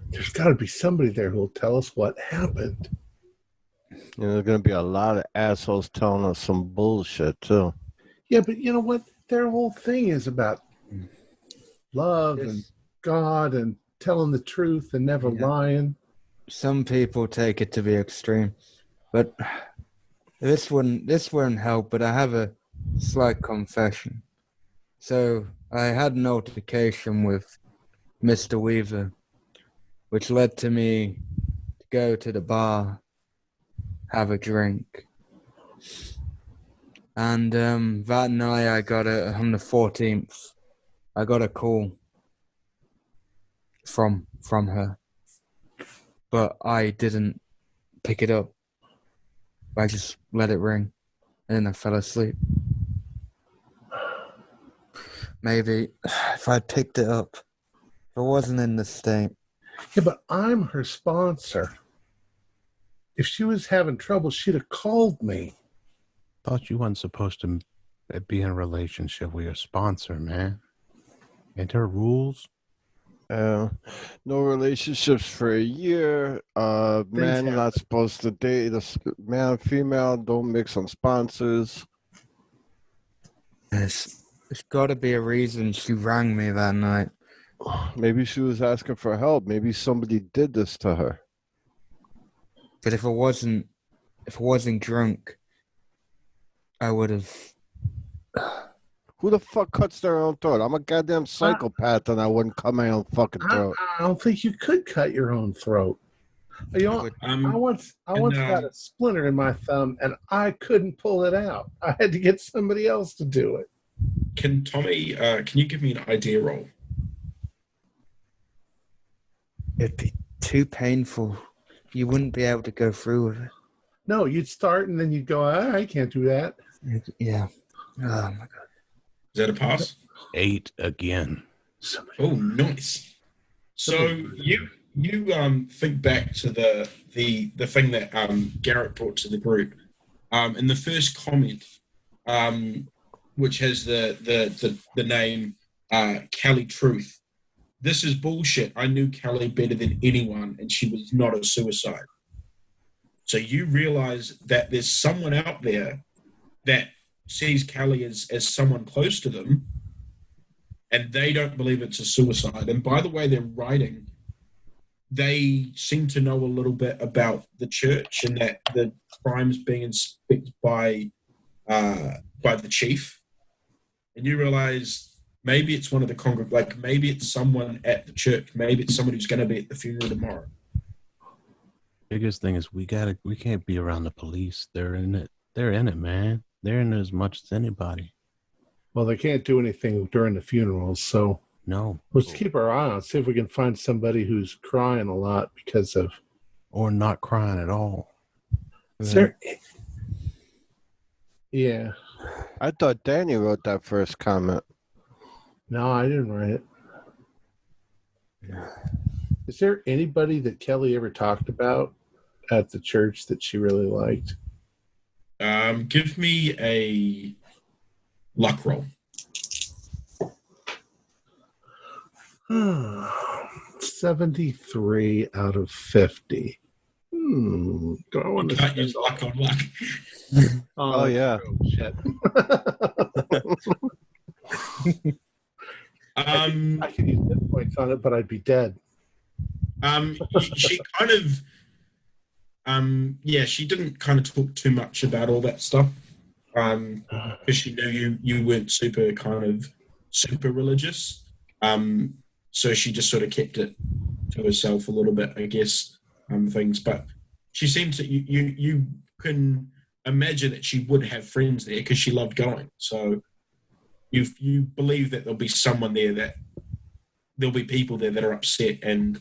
Speaker 1: there's got to be somebody there who will tell us what happened.
Speaker 4: There's going to be a lot of assholes telling us some bullshit, too.
Speaker 1: Yeah, but you know what? Their whole thing is about love and God and telling the truth and never lying.
Speaker 3: Some people take it to be extreme, but this wouldn't help. But I have a slight confession. So I had an altercation with Mr. Weaver, which led to me to go to the bar, have a drink. And that night on the 14th, I got a call from her. But I didn't pick it up. I just let it ring. And then I fell asleep. Maybe if I picked it up, if I wasn't in the state.
Speaker 1: Yeah, but I'm her sponsor. If she was having trouble, she'd have called me.
Speaker 5: Thought you wasn't supposed to be in a relationship with your sponsor, man. Ain't there rules?
Speaker 4: No relationships for a year. Man not supposed to date. Man, female, don't mix on sponsors.
Speaker 3: There's got to be a reason she rang me that night.
Speaker 4: Maybe she was asking for help. Maybe somebody did this to her.
Speaker 3: But if I wasn't drunk, I would have.
Speaker 4: Who the fuck cuts their own throat? I'm a goddamn psychopath, and I wouldn't cut my own fucking throat.
Speaker 1: I don't think you could cut your own throat. You know, I once got a splinter in my thumb, and I couldn't pull it out. I had to get somebody else to do it.
Speaker 2: Can Tommy? Can you give me an idea roll?
Speaker 3: It'd be too painful. You wouldn't be able to go through with it.
Speaker 1: No, you'd start, and then you'd go, I can't do that.
Speaker 3: Yeah. Oh my god.
Speaker 2: Is that a pass?
Speaker 5: 8 again.
Speaker 2: Oh, nice. So you think back to the thing that Garrett brought to the group, in the first comment, which has the name Kelly Truth. This is bullshit. I knew Kelly better than anyone, and she was not a suicide. So you realize that there's someone out there that sees Kelly as someone close to them, and they don't believe it's a suicide. And by the way they're writing, they seem to know a little bit about the church and that the crimes being inspected by the chief. And you realize maybe it's one of the maybe it's someone at the church, maybe it's someone who's going to be at the funeral tomorrow.
Speaker 5: Biggest thing is we can't be around the police. They're in it, man. They're in it as much as anybody.
Speaker 1: Well, they can't do anything during the funerals, so
Speaker 5: no.
Speaker 1: Let's keep our eye on, see if we can find somebody who's crying a lot because of...
Speaker 5: Or not crying at all.
Speaker 1: Yeah.
Speaker 4: I thought Danny wrote that first comment.
Speaker 1: No, I didn't write it. Is there anybody that Kelly ever talked about at the church that she really liked?
Speaker 2: Give me a luck roll.
Speaker 1: 73 out of 50. Do I want to
Speaker 2: use luck on luck?
Speaker 4: Oh yeah.
Speaker 1: Shit. I could use hit points on it, but I'd be dead.
Speaker 2: She kind of, she didn't kind of talk too much about all that stuff, because she knew you weren't super religious. So she just sort of kept it to herself a little bit, I guess, things. But she seems that you can imagine that she would have friends there because she loved going. So you believe that there'll be someone there, that there'll be people there that are upset and,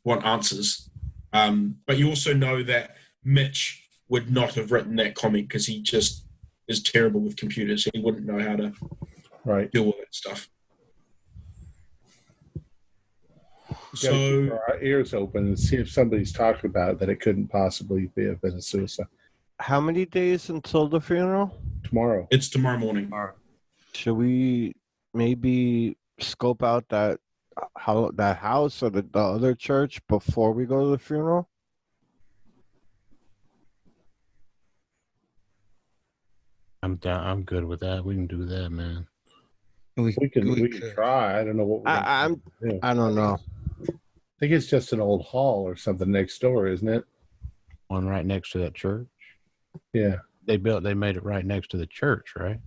Speaker 2: want answers. But you also know that Mitch would not have written that comic because he just is terrible with computers. He wouldn't know how to deal with that stuff.
Speaker 1: So keep our ears open and see if somebody's talking about it, that it couldn't possibly have been a suicide.
Speaker 4: How many days until the funeral?
Speaker 1: Tomorrow.
Speaker 2: It's tomorrow morning.
Speaker 4: Should we maybe scope out that house or the other church before we go to the funeral?
Speaker 5: I'm down. I'm good with that. We can do that, man.
Speaker 1: We can try. I don't know what we're do.
Speaker 4: I don't know.
Speaker 1: I think it's just an old hall or something next door, isn't it?
Speaker 5: One right next to that church.
Speaker 1: Yeah.
Speaker 5: They made it right next to the church, right?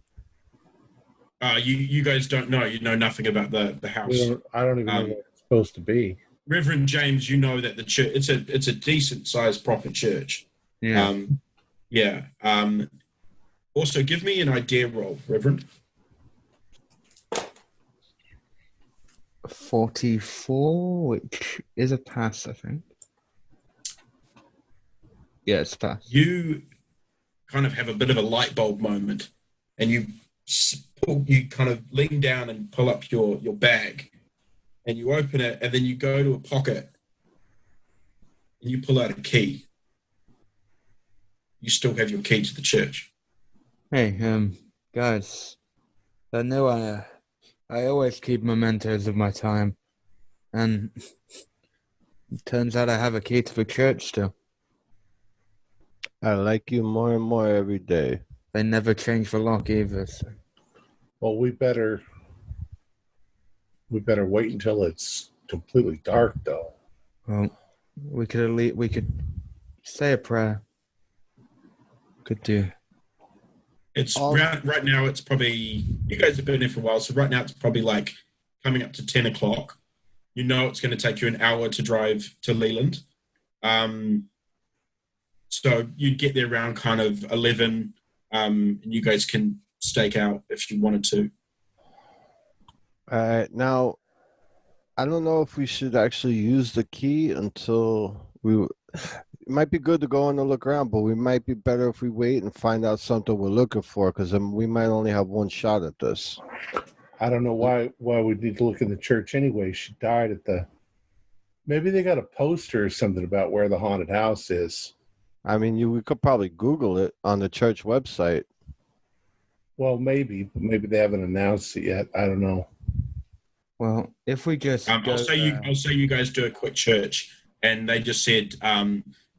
Speaker 2: You guys don't know. You know nothing about the house.
Speaker 1: I don't even know what it's supposed to be.
Speaker 2: Reverend James, you know that the church, it's a decent sized proper church.
Speaker 3: Yeah.
Speaker 2: Also, give me an idea roll, Reverend.
Speaker 3: 44, which is a pass, I think. Yeah, it's a pass.
Speaker 2: You kind of have a bit of a light bulb moment, and you kind of lean down and pull up your bag, and you open it, and then you go to a pocket, and you pull out a key. You still have your key to the church.
Speaker 3: Hey, guys, I know I always keep mementos of my time, and it turns out I have a key to the church still.
Speaker 4: I like you more and more every day.
Speaker 3: They never change the lock either. So.
Speaker 1: Well, we better wait until it's completely dark, though.
Speaker 3: Well, we could say a prayer. Could do.
Speaker 2: It's right now. It's probably, you guys have been there for a while, so right now it's probably like coming up to 10 o'clock. You know it's going to take you an hour to drive to Leland. So you'd get there around kind of 11, and you guys can stake out if you wanted to.
Speaker 4: Now, I don't know if we should actually use the key until it might be good to go and look around, but we might be better if we wait and find out something we're looking for, because we might only have one shot at this.
Speaker 1: I don't know why we need to look in the church anyway. She died at the... Maybe they got a poster or something about where the haunted house is.
Speaker 4: I mean, we could probably Google it on the church website.
Speaker 1: Well, maybe, but maybe they haven't announced it yet. I don't know.
Speaker 3: Well, if we just
Speaker 2: I'll say you guys do a quick search, and they just said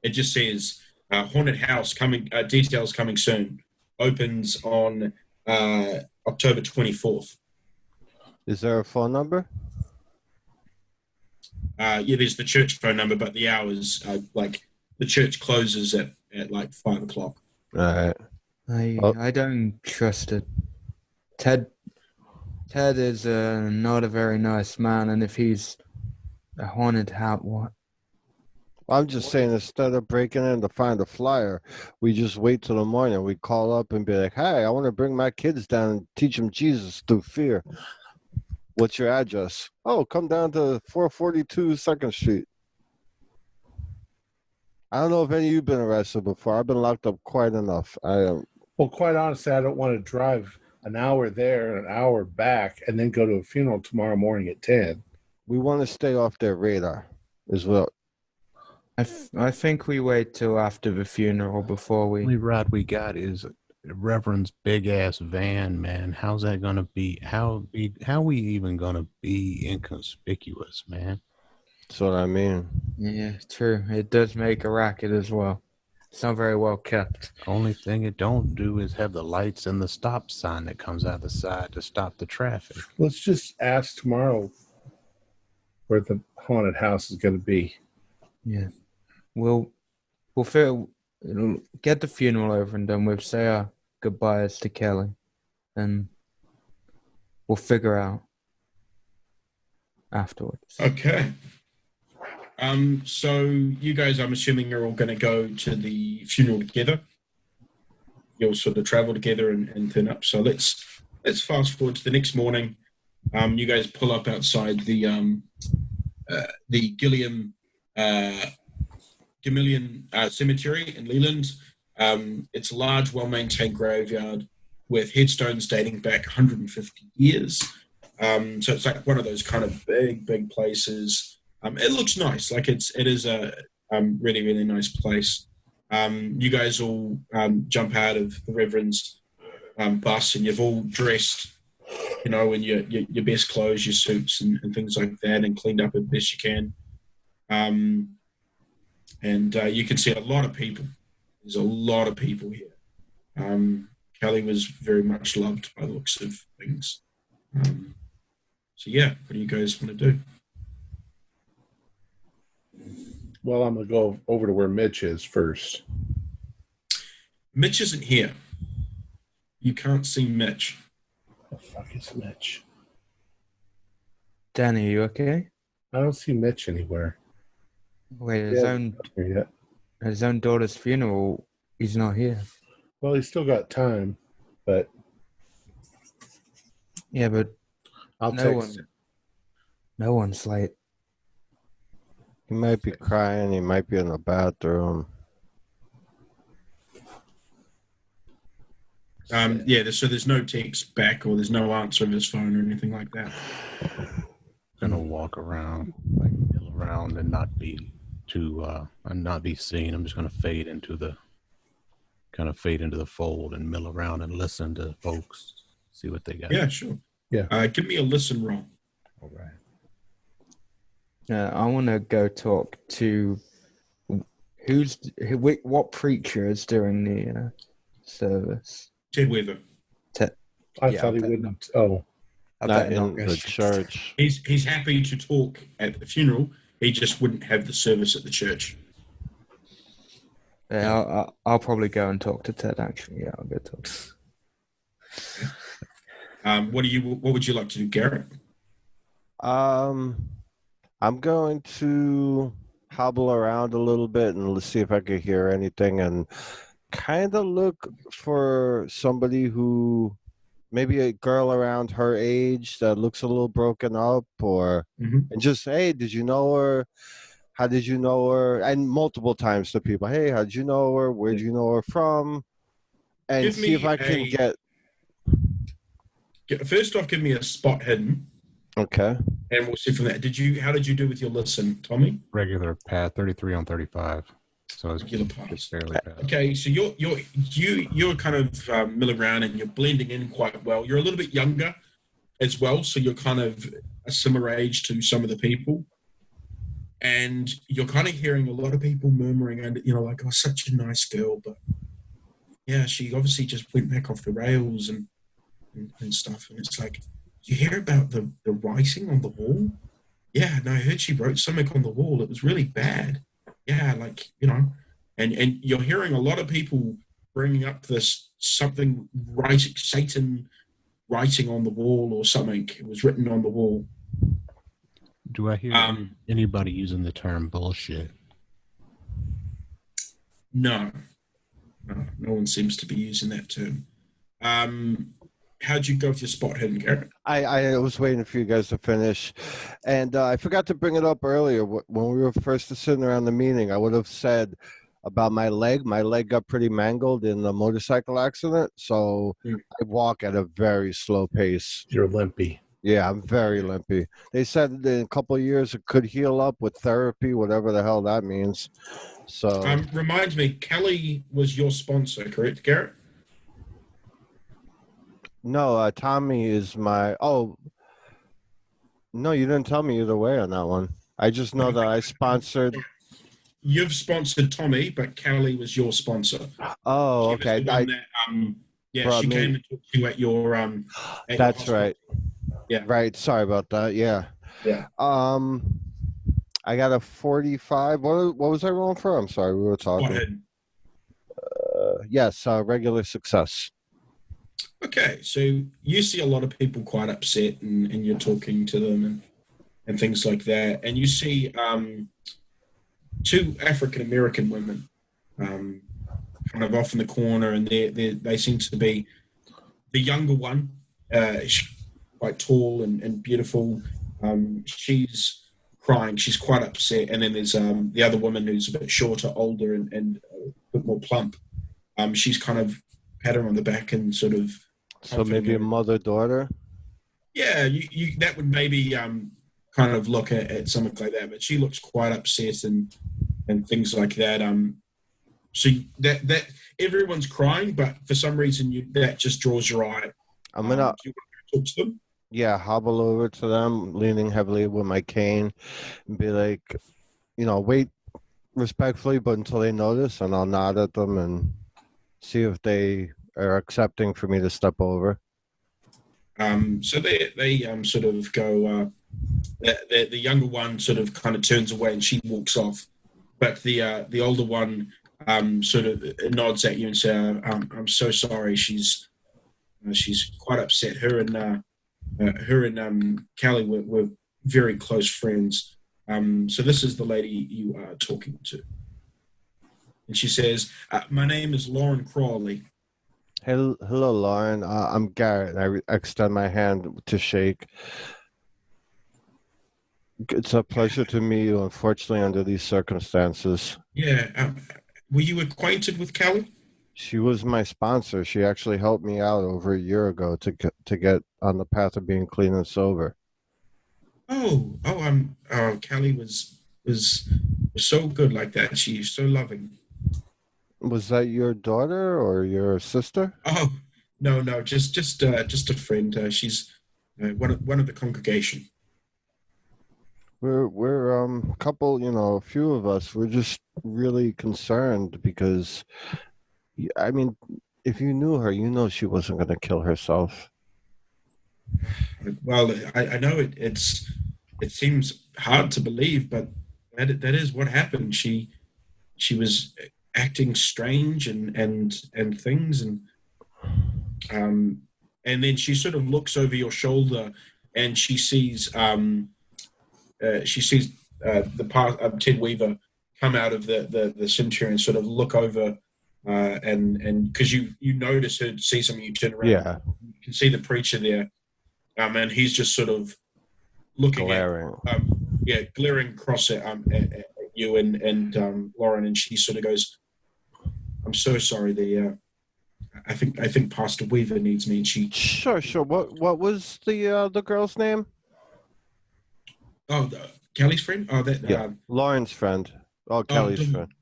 Speaker 2: it just says haunted house coming, details coming soon. Opens on October 24th.
Speaker 4: Is there a phone number?
Speaker 2: Yeah, there's the church phone number, but the hours, like the church closes at like 5 o'clock.
Speaker 4: All right.
Speaker 3: I don't trust it. Ted is not a very nice man, and if he's a haunted house, what?
Speaker 4: I'm just saying, instead of breaking in to find a flyer, we just wait till the morning. We call up and be like, hey, I want to bring my kids down and teach them Jesus through fear. What's your address? Oh, come down to 442 2nd Street. I don't know if any of you have been arrested before. I've been locked up quite enough.
Speaker 1: Well, quite honestly, I don't want to drive an hour there and an hour back and then go to a funeral tomorrow morning at 10.
Speaker 4: We want to stay off their radar as well.
Speaker 3: I think we wait till after the funeral before we...
Speaker 5: The only ride we got is Reverend's big-ass van, man. How's that going to be? How we even going to be inconspicuous, man?
Speaker 4: That's what I mean.
Speaker 3: Yeah, true. It does make a racket as well. It's not very well kept.
Speaker 5: Only thing it don't do is have the lights and the stop sign that comes out the side to stop the traffic.
Speaker 1: Let's just ask tomorrow where the haunted house is going to be.
Speaker 3: Yeah. We'll get the funeral over and done with, say our goodbyes to Kelly, and we'll figure out. afterwards.
Speaker 2: Okay. So you guys, I'm assuming you're all going to go to the funeral together. You'll sort of travel together and turn up. So let's fast forward to the next morning. You guys pull up outside the Gilliam Gamillion Cemetery in Leland. It's a large, well-maintained graveyard with headstones dating back 150 years. So it's like one of those kind of big places. It looks nice. Like it is a really, really nice place. You guys all jump out of the Reverend's bus, and you've all dressed, in your best clothes, your suits and things like that, and cleaned up as best you can. And you can see a lot of people. There's a lot of people here. Kelly was very much loved by the looks of things. So yeah, what do you guys want to do?
Speaker 1: Well, I'm going to go over to where Mitch is first.
Speaker 2: Mitch isn't here. You can't see Mitch.
Speaker 1: The fuck is Mitch?
Speaker 3: Danny, you okay?
Speaker 1: I don't see Mitch anywhere.
Speaker 3: Wait,
Speaker 1: Not here yet.
Speaker 3: his own daughter's funeral, he's not here.
Speaker 1: Well, he's still got time, but
Speaker 3: Yeah, but
Speaker 1: I'll
Speaker 3: no
Speaker 1: text
Speaker 3: one,
Speaker 1: him.
Speaker 3: no one's late.
Speaker 4: He might be crying. He might be in the bathroom.
Speaker 2: So there's no text back, or there's no answer of his phone or anything like that.
Speaker 5: Gonna walk around, like mill around, and not be seen. I'm just gonna fade into the fold and mill around and listen to folks, see what they got.
Speaker 2: Yeah, sure.
Speaker 1: Yeah.
Speaker 2: Give me a listen roll.
Speaker 1: All right.
Speaker 3: I want to go talk to what preacher is doing the service.
Speaker 2: Ted Weaver.
Speaker 1: I
Speaker 3: Yeah,
Speaker 1: thought he
Speaker 3: I'll bet
Speaker 1: wouldn't. Oh,
Speaker 3: I
Speaker 4: Not
Speaker 3: better
Speaker 4: in
Speaker 3: not go
Speaker 4: the
Speaker 3: straight to-
Speaker 4: church.
Speaker 2: He's happy to talk at the funeral. He just wouldn't have the service at the church.
Speaker 3: Yeah, I'll probably go and talk to Ted. Actually, yeah, I'll go talk.
Speaker 2: What would you like to do, Garrett?
Speaker 4: I'm going to hobble around a little bit and let's see if I can hear anything, and kind of look for somebody who, maybe a girl around her age that looks a little broken up, or
Speaker 2: Mhm.
Speaker 4: and just, hey, did you know her? How did you know her? And multiple times to people, hey, how did you know her? Where'd you know her from? And
Speaker 2: Give
Speaker 4: see if
Speaker 2: me
Speaker 4: I can
Speaker 2: First off, give me a spot hidden,
Speaker 4: okay.
Speaker 2: and we'll see from that. How did you do with your listen, Tommy?
Speaker 5: Regular path, 33 on 35. So it's
Speaker 2: Regular path.
Speaker 5: just barely path.
Speaker 2: Okay, so you're kind of milling around and you're blending in quite well. You're a little bit younger as well, so you're kind of a similar age to some of the people, and you're kind of hearing a lot of people murmuring, and like, oh, such a nice girl, but yeah, she obviously just went back off the rails and stuff. And it's like, you hear about the writing on the wall? Yeah, no, I heard she wrote something on the wall. It was really bad. Yeah, like, and you're hearing a lot of people bringing up this something, Satan writing on the wall or something. It was written on the wall.
Speaker 5: Do I hear anybody using the term bullshit?
Speaker 2: No one seems to be using that term. How'd you go with your spot hidden, Garrett?
Speaker 4: I was waiting for you guys to finish, and I forgot to bring it up earlier when we were first sitting around the meeting. I would have said about my leg. My leg got pretty mangled in the motorcycle accident, so I walk at a very slow pace.
Speaker 1: you're limpy.
Speaker 4: Yeah, I'm very limpy. They said that in a couple of years it could heal up with therapy, whatever the hell that means. So
Speaker 2: Reminds me, Kelly was your sponsor, correct, Garrett?
Speaker 4: no, Tommy is my. Oh, no, you didn't tell me either way on that one. I just know that I sponsored.
Speaker 2: You've sponsored Tommy, but Kelly was your sponsor.
Speaker 4: Oh,
Speaker 2: She was
Speaker 4: okay.
Speaker 2: the one that,
Speaker 4: brought
Speaker 2: she
Speaker 4: me-
Speaker 2: came and talked to you at your at your
Speaker 4: That's
Speaker 2: hospital.
Speaker 4: right.
Speaker 2: Yeah.
Speaker 4: Right. Sorry about that. Yeah.
Speaker 2: Yeah.
Speaker 4: I got a 45. What was I rolling for? I'm sorry. We were
Speaker 2: Spot
Speaker 4: talking.
Speaker 2: hidden.
Speaker 4: Yes. Regular success.
Speaker 2: Okay, so you see a lot of people quite upset, and you're talking to them, and things like that. And you see two African American women kind of off in the corner, and they seem to be the younger one. She's quite tall and beautiful. She's crying. She's quite upset. And then there's the other woman who's a bit shorter, older, and a bit more plump. She's kind of pat her on the back and sort of.
Speaker 4: So maybe a mother-daughter?
Speaker 2: Yeah, you that would maybe kind of look at something like that. But she looks quite upset and things like that. So that everyone's crying, but for some reason that just draws your eye.
Speaker 4: I'm gonna
Speaker 2: do you want to talk to them?
Speaker 4: Yeah, hobble over to them, leaning heavily with my cane, and be like, wait respectfully, but until they notice, and I'll nod at them and see if they are accepting for me to step over.
Speaker 2: So they sort of go. The younger one sort of kind of turns away and she walks off, but the older one sort of nods at you and says, "I'm so sorry. She's quite upset. Her and Callie were very close friends. So this is the lady you are talking to." And she says, "My name is Lauren Crawley."
Speaker 4: Hello, Lauren. I'm Garrett. I extend my hand to shake. It's a pleasure to meet you, unfortunately, under these circumstances.
Speaker 2: Yeah. Were you acquainted with Callie?
Speaker 4: She was my sponsor. She actually helped me out over a year ago to get on the path of being clean and sober.
Speaker 2: Callie was so good like that. She's so loving.
Speaker 4: Was that your daughter or your sister?
Speaker 2: Oh, no, just a friend. She's one of the congregation.
Speaker 4: We're a couple, a few of us. We're just really concerned because, I mean, if you knew her, she wasn't going to kill herself.
Speaker 2: Well, I know it seems hard to believe, but that is what happened. She was acting strange and things, and then she sort of looks over your shoulder and she sees the part of Ted Weaver come out of the cemetery and sort of look over and because you notice her see something, you turn around.
Speaker 4: Yeah,
Speaker 2: you can see the preacher there, and he's just sort of looking
Speaker 4: glaring.
Speaker 2: Glaring across at you and Lauren, and she sort of goes, "I'm so sorry. I think Pastor Weaver needs me." And she
Speaker 4: sure. What was the girl's name?
Speaker 2: Oh, Kelly's friend. Oh, that
Speaker 4: Lauren's friend. Oh, Kelly's friend.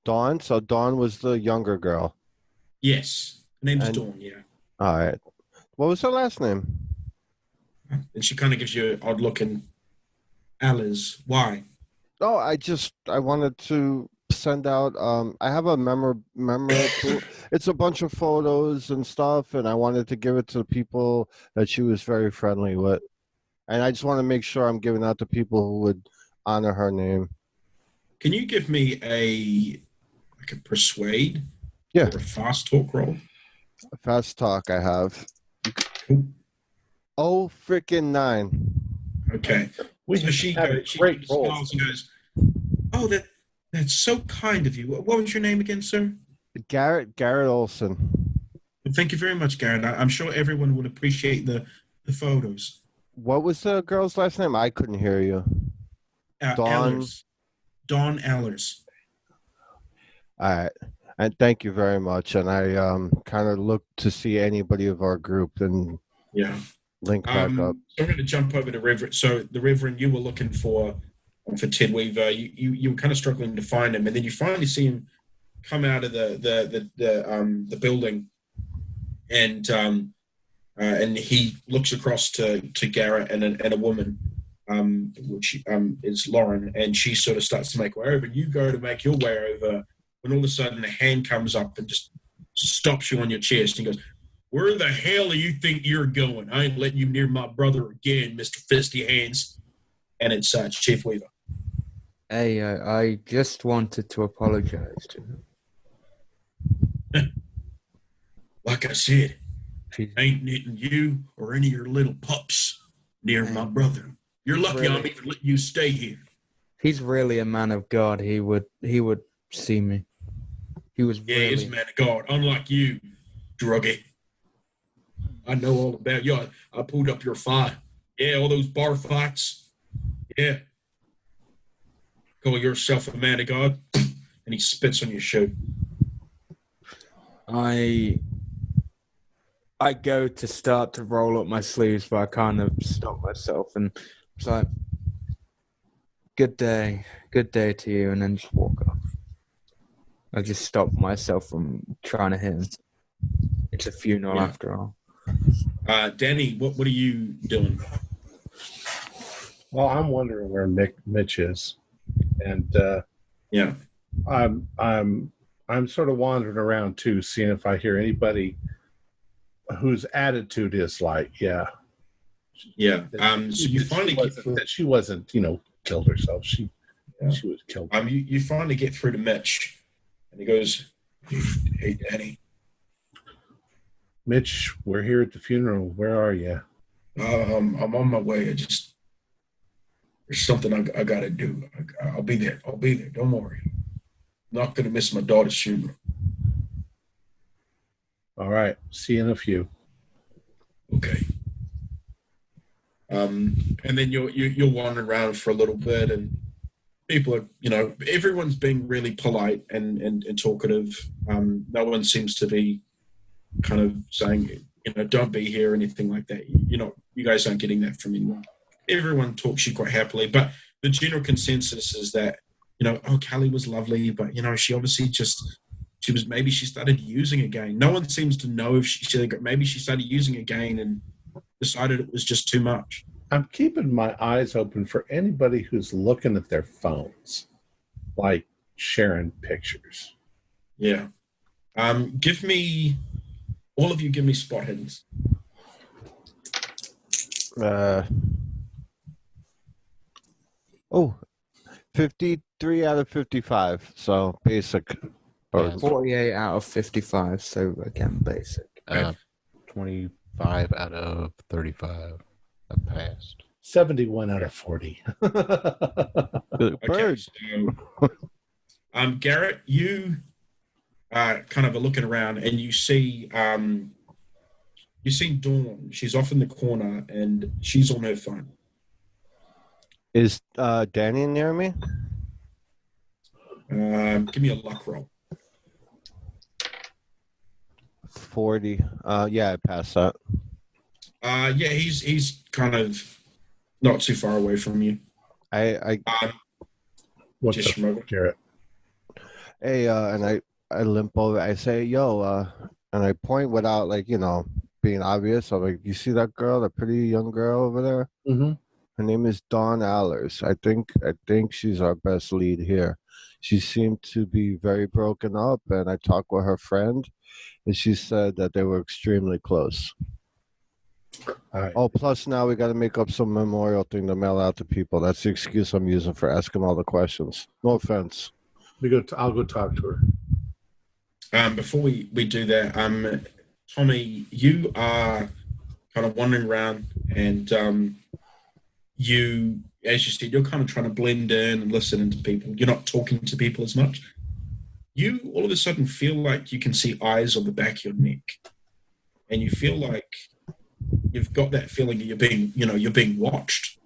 Speaker 4: Dawn. So Dawn was the younger girl.
Speaker 2: Yes, her name's Dawn. Yeah.
Speaker 4: All right. What was her last name?
Speaker 2: And she kind of gives you an odd look and Alice. Why?
Speaker 4: Oh, I wanted to send out. I have a it's a bunch of photos and stuff, and I wanted to give it to the people that she was very friendly with. And I just want to make sure I'm giving out to people who would honor her name.
Speaker 2: Can you give me a persuade?
Speaker 4: Yeah.
Speaker 2: Or a fast talk roll?
Speaker 4: A fast talk I have.
Speaker 2: Cool.
Speaker 4: Oh, freaking 9.
Speaker 2: Okay. She smiles and goes, "Oh, that's so kind of you. What was your name again, sir?"
Speaker 4: Garrett Olson.
Speaker 2: Well, thank you very much, Garrett. I'm sure everyone would appreciate the photos.
Speaker 4: What was the girl's last name? I couldn't hear you.
Speaker 2: Dawn Allers.
Speaker 4: All right. And thank you very much. And I kind of looked to see anybody of our group and link back up.
Speaker 2: So I'm going to jump over to Reverend. So the Reverend, you were looking for Ted Weaver. You were kind of struggling to find him, and then you finally see him come out of the building, and he looks across to Garrett and a woman, which is Lauren, and she sort of starts to make way over. And you go to make your way over, when all of a sudden a hand comes up and just stops you on your chest and goes, "Where the hell do you think you're going? I ain't letting you near my brother again, Mr. Fisty Hands." And it's Chief Weaver.
Speaker 3: Hey, I just wanted to apologize to him.
Speaker 2: Like I said, ain't knitting you or any of your little pups near my brother. You're lucky I'm even letting you stay here.
Speaker 3: He's really a man of God. He would see me. He was
Speaker 2: Yeah,
Speaker 3: really...
Speaker 2: he's a man of God, unlike you, druggie. I know all about you. I pulled up your fight. Yeah, all those bar fights. Yeah. Call yourself a man of God, and he spits on your shoe.
Speaker 3: I go to start to roll up my sleeves, but I kind of stop myself, and it's like, good day to you, and then just walk off. I just stop myself from trying to hit him. It's a funeral after all.
Speaker 2: Danny, what are you doing?
Speaker 1: Well, I'm wondering where Mitch is, and
Speaker 2: Yeah.
Speaker 1: I'm sort of wandering around too, seeing if I hear anybody whose attitude is like,
Speaker 2: yeah. So you finally get through.
Speaker 1: That she wasn't, killed herself. She was killed.
Speaker 2: You finally get through to Mitch, and he goes, "Hey, Danny.
Speaker 1: Mitch, we're here at the funeral. Where are you?"
Speaker 2: I'm on my way. There's something I gotta do. I'll be there. Don't worry. I'm not gonna miss my daughter's funeral.
Speaker 1: All right. See you in a few.
Speaker 2: Okay. And then you'll wander around for a little bit, and people are, everyone's being really polite and talkative. No one seems to be kind of saying, don't be here or anything like that. You guys aren't getting that from anyone. Everyone talks to you quite happily, but the general consensus is that, Callie was lovely, but, she obviously maybe she started using again. No one seems to know if maybe she started using again and decided it was just too much.
Speaker 1: I'm keeping my eyes open for anybody who's looking at their phones, like sharing pictures.
Speaker 2: Yeah. All of you give me spot hiddens.
Speaker 4: 53 out of 55. So basic.
Speaker 3: Or 48 out of 55. So again, basic.
Speaker 5: 25 out of 35. I passed.
Speaker 1: 71 out of 40.
Speaker 2: Okay, so, Garrett, you kind of are looking around, and you see Dawn. She's off in the corner, and she's on her phone.
Speaker 4: Is Danny near me?
Speaker 2: Give me a luck roll.
Speaker 4: 40. Yeah, I passed that.
Speaker 2: Yeah, he's kind of not too far away from you.
Speaker 1: What's
Speaker 2: just
Speaker 1: up, Garrett?
Speaker 4: Hey, and I limp over. I say, yo, and I point without being obvious. I'm like, you see that girl, that pretty young girl over there?
Speaker 1: Mm-hmm.
Speaker 4: Her name is Dawn Allers. I think she's our best lead here. She seemed to be very broken up, and I talked with her friend, and she said that they were extremely close.
Speaker 1: Right.
Speaker 4: Oh, plus now we got to make up some memorial thing to mail out to people. That's the excuse I'm using for asking all the questions. No offense.
Speaker 1: I'll go talk to her.
Speaker 2: Before we do that, Tommy, you are kind of wandering around, and you, as you said, you're kind of trying to blend in and listen to people. You're not talking to people as much. You all of a sudden feel like you can see eyes on the back of your neck, and you feel like you've got that feeling that you're being watched.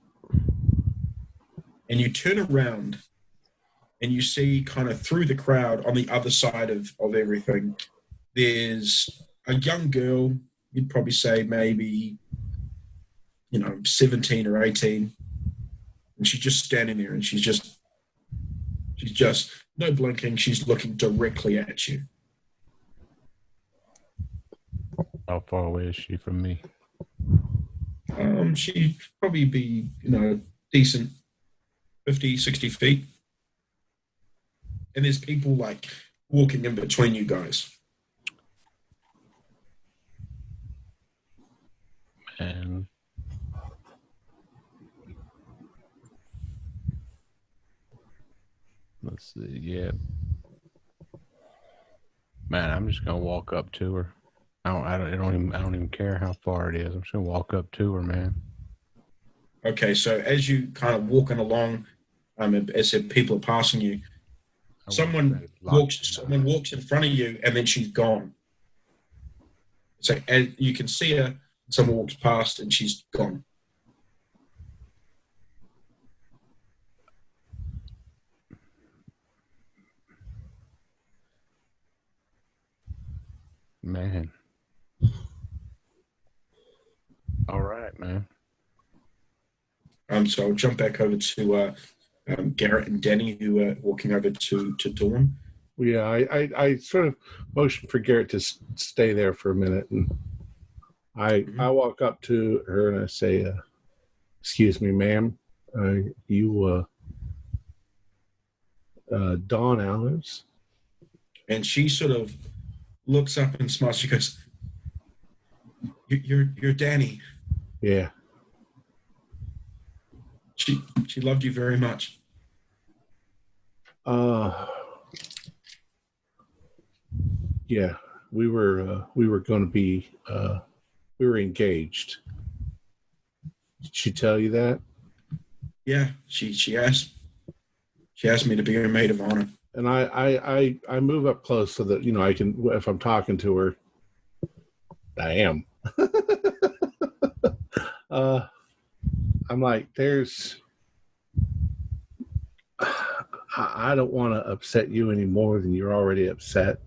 Speaker 2: And you turn around, and you see kind of through the crowd on the other side of everything, there's a young girl, you'd probably say maybe, 17 or 18. And she's just standing there, and she's just no blinking. She's looking directly at you.
Speaker 5: How far away is she from me?
Speaker 2: She'd probably be, decent 50, 60 feet. And there's people walking in between you guys.
Speaker 5: And let's see, yeah. Man, I'm just gonna walk up to her. I don't even care how far it is. I'm just gonna walk up to her, man.
Speaker 2: Okay, so as you kind of walking along, as if people are passing you, someone walks in front of you, and then she's gone. So as you can see her, someone walks past, and she's gone.
Speaker 5: Man. All right, man.
Speaker 2: So I'll jump back over to Garrett and Danny, who are walking over to Dawn.
Speaker 1: Yeah, I sort of motioned for Garrett to stay there for a minute, and I walk up to her and I say, "Excuse me, ma'am, you Dawn Allers?"
Speaker 2: And she sort of looks up and smiles. She goes, "You're Danny.
Speaker 1: Yeah.
Speaker 2: She loved you very much."
Speaker 1: Yeah, we were going to be we were engaged. Did she tell you that?
Speaker 2: Yeah, she asked me to be her maid of honor.
Speaker 1: And I move up close so that, you know, I can, if I'm talking to her, I am. I'm like, I don't want to upset you any more than you're already upset,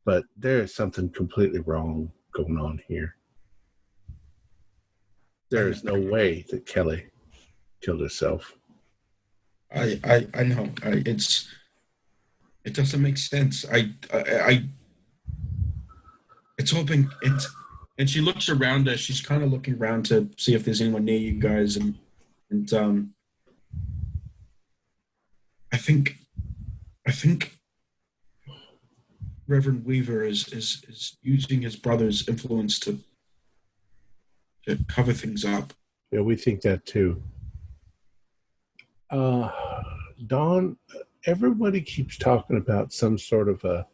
Speaker 1: but there is something completely wrong going on here. There is no way that Kelly killed herself.
Speaker 2: I know. It doesn't make sense. It's all been, and she looks around her. She's kind of looking around to see if there's anyone near you guys, and I think Reverend Weaver is using his brother's influence to cover things up.
Speaker 1: Yeah, we think that too. Dawn, everybody keeps talking about some sort of a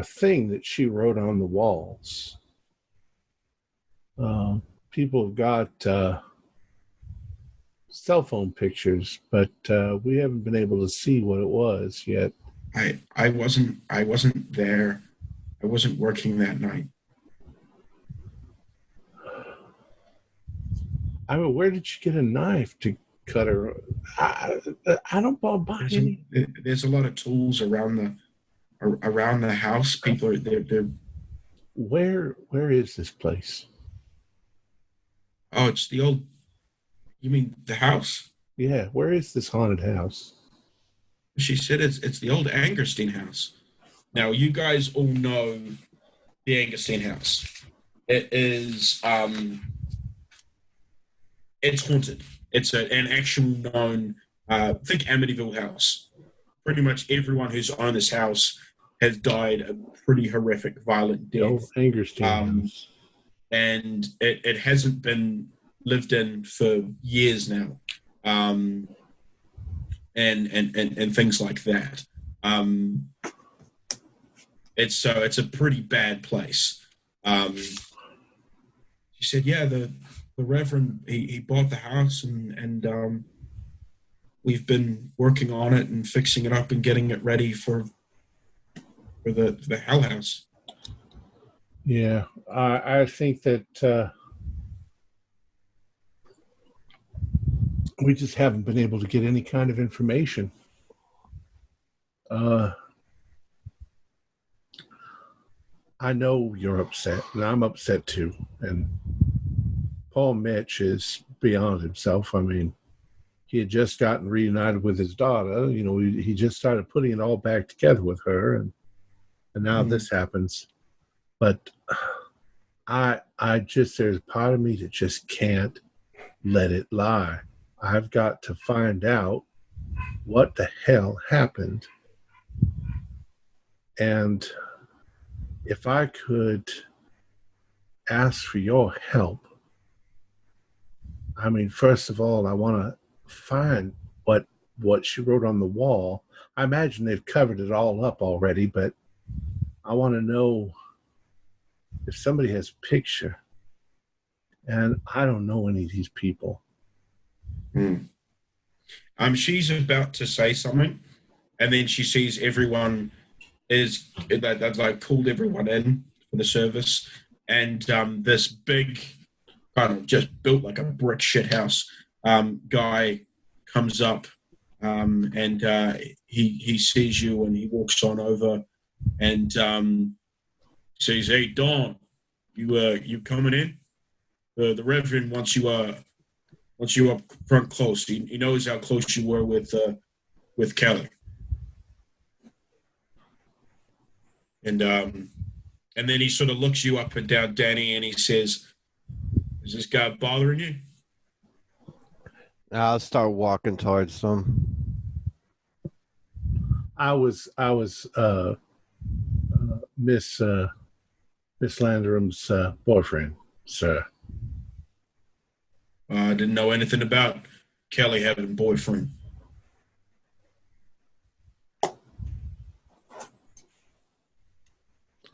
Speaker 1: thing that she wrote on the walls. People have got cell phone pictures, but we haven't been able to see what it was yet.
Speaker 2: I wasn't there. I wasn't working that night.
Speaker 1: I mean, where did you get a knife to cut her? I don't buy any.
Speaker 2: There's a lot of tools around the house. People are they're.
Speaker 1: Where is this place?
Speaker 2: Oh, it's the old. You mean the house?
Speaker 1: Yeah, where is this haunted house?
Speaker 2: She said it's the old Angerstein house. Now you guys all know the Angerstein house. It is it's haunted. It's an actual known think Amityville house. Pretty much everyone who's owned this house has died a pretty horrific, violent death.
Speaker 1: Old Angerstein house.
Speaker 2: And it hasn't been lived in for years now. And things like that. It's a pretty bad place. She said, yeah, the Reverend he bought the house and we've been working on it and fixing it up and getting it ready for the Hell House.
Speaker 1: Yeah, I think that we just haven't been able to get any kind of information. I know you're upset, and I'm upset too. And Paul Mitch is beyond himself. I mean, he had just gotten reunited with his daughter. You know, he just started putting it all back together with her, and now this happens. But I just, there's a part of me that just can't let it lie. I've got to find out what the hell happened. And if I could ask for your help, I mean, first of all, I want to find what she wrote on the wall. I imagine they've covered it all up already, but I want to know if somebody has a picture and I don't know any of these people.
Speaker 2: She's about to say something, and then she sees everyone they've like called everyone in for the service, and this big kind of just built like a brick shit house guy comes up, and he sees you, and he walks on over and says, "Hey, Dawn, you coming in? The Reverend wants you up front close. He knows how close you were with Kelly." And then he sort of looks you up and down, Danny, and he says, "Is this guy bothering you?"
Speaker 4: I'll start walking towards them.
Speaker 1: I was Miss Landrum's boyfriend, sir.
Speaker 2: I didn't know anything about Kelly having a boyfriend.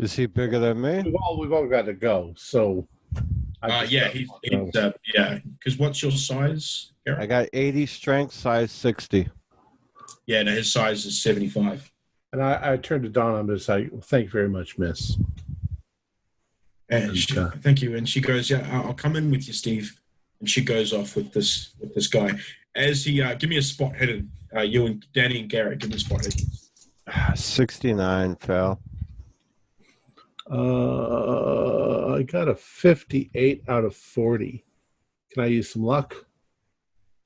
Speaker 4: Is he bigger than me?
Speaker 1: We've all got to go. So,
Speaker 2: yeah, he's yeah. Because what's your size, Garrett?
Speaker 4: I got 80 strength, size 60.
Speaker 2: Yeah, no, his size is 75.
Speaker 1: And I turned to Dawn and was like, well, "Thank you very much, Miss."
Speaker 2: And thank you. And she goes, "Yeah, I'll come in with you, Steve." And she goes off with this guy. As he give me a spot hidden. You and Danny and Garrett, give me a spot hidden.
Speaker 4: 69 fell.
Speaker 1: I got a 58 out of 40. Can I use some luck?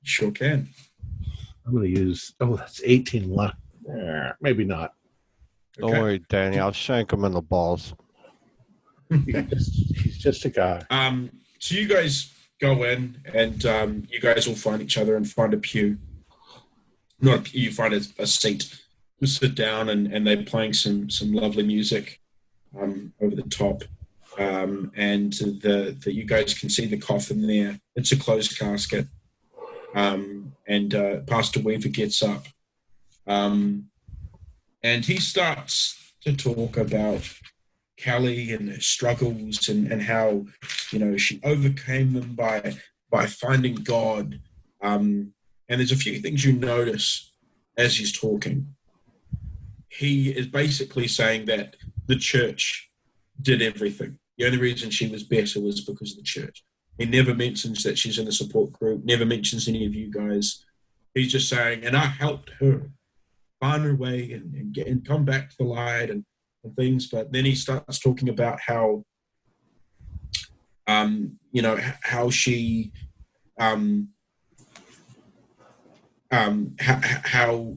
Speaker 2: Sure can.
Speaker 1: I'm going to use, that's 18 luck. Maybe not.
Speaker 4: Don't worry, Danny. I'll shank him in the balls.
Speaker 1: He's just a guy.
Speaker 2: So you guys go in, and you guys will find each other and find a pew. Not a pew, you find a seat. You sit down, and they're playing some lovely music over the top. And you guys can see the coffin there. It's a closed casket. And Pastor Weaver gets up. And he starts to talk about Kelly and her struggles and how, she overcame them by finding God. And there's a few things you notice as he's talking. He is basically saying that the church did everything. The only reason she was better was because of the church. He never mentions that she's in a support group, never mentions any of you guys. He's just saying, and I helped her find her way and come back to the light and things. But then he starts talking about how, how she, how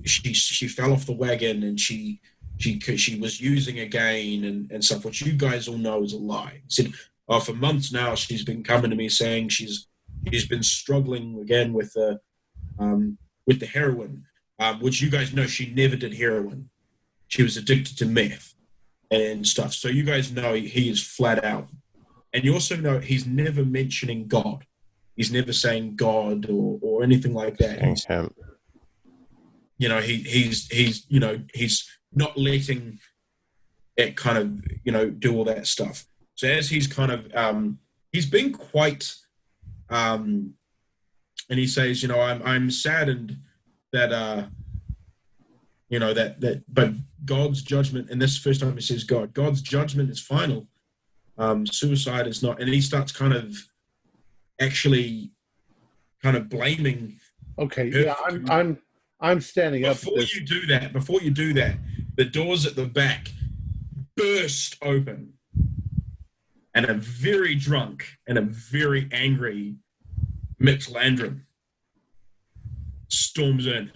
Speaker 2: she fell off the wagon and she was using again and stuff, which you guys all know is a lie. He said, for months now, she's been coming to me saying she's been struggling again with the heroin, which you guys know she never did heroin. She was addicted to meth and stuff. So you guys know he is flat out. And you also know he's never mentioning God. He's never saying God or anything like that. He's not letting it kind of, do all that stuff. So as he's kind of, he's been quite, and he says, I'm saddened that, but God's judgment, and this first time he says God's judgment is final. Suicide is not, and he starts kind of actually kind of blaming.
Speaker 1: Okay, yeah, I'm standing up.
Speaker 2: Before you do that, the doors at the back burst open, and a very drunk and a very angry Mitch Landrum storms in.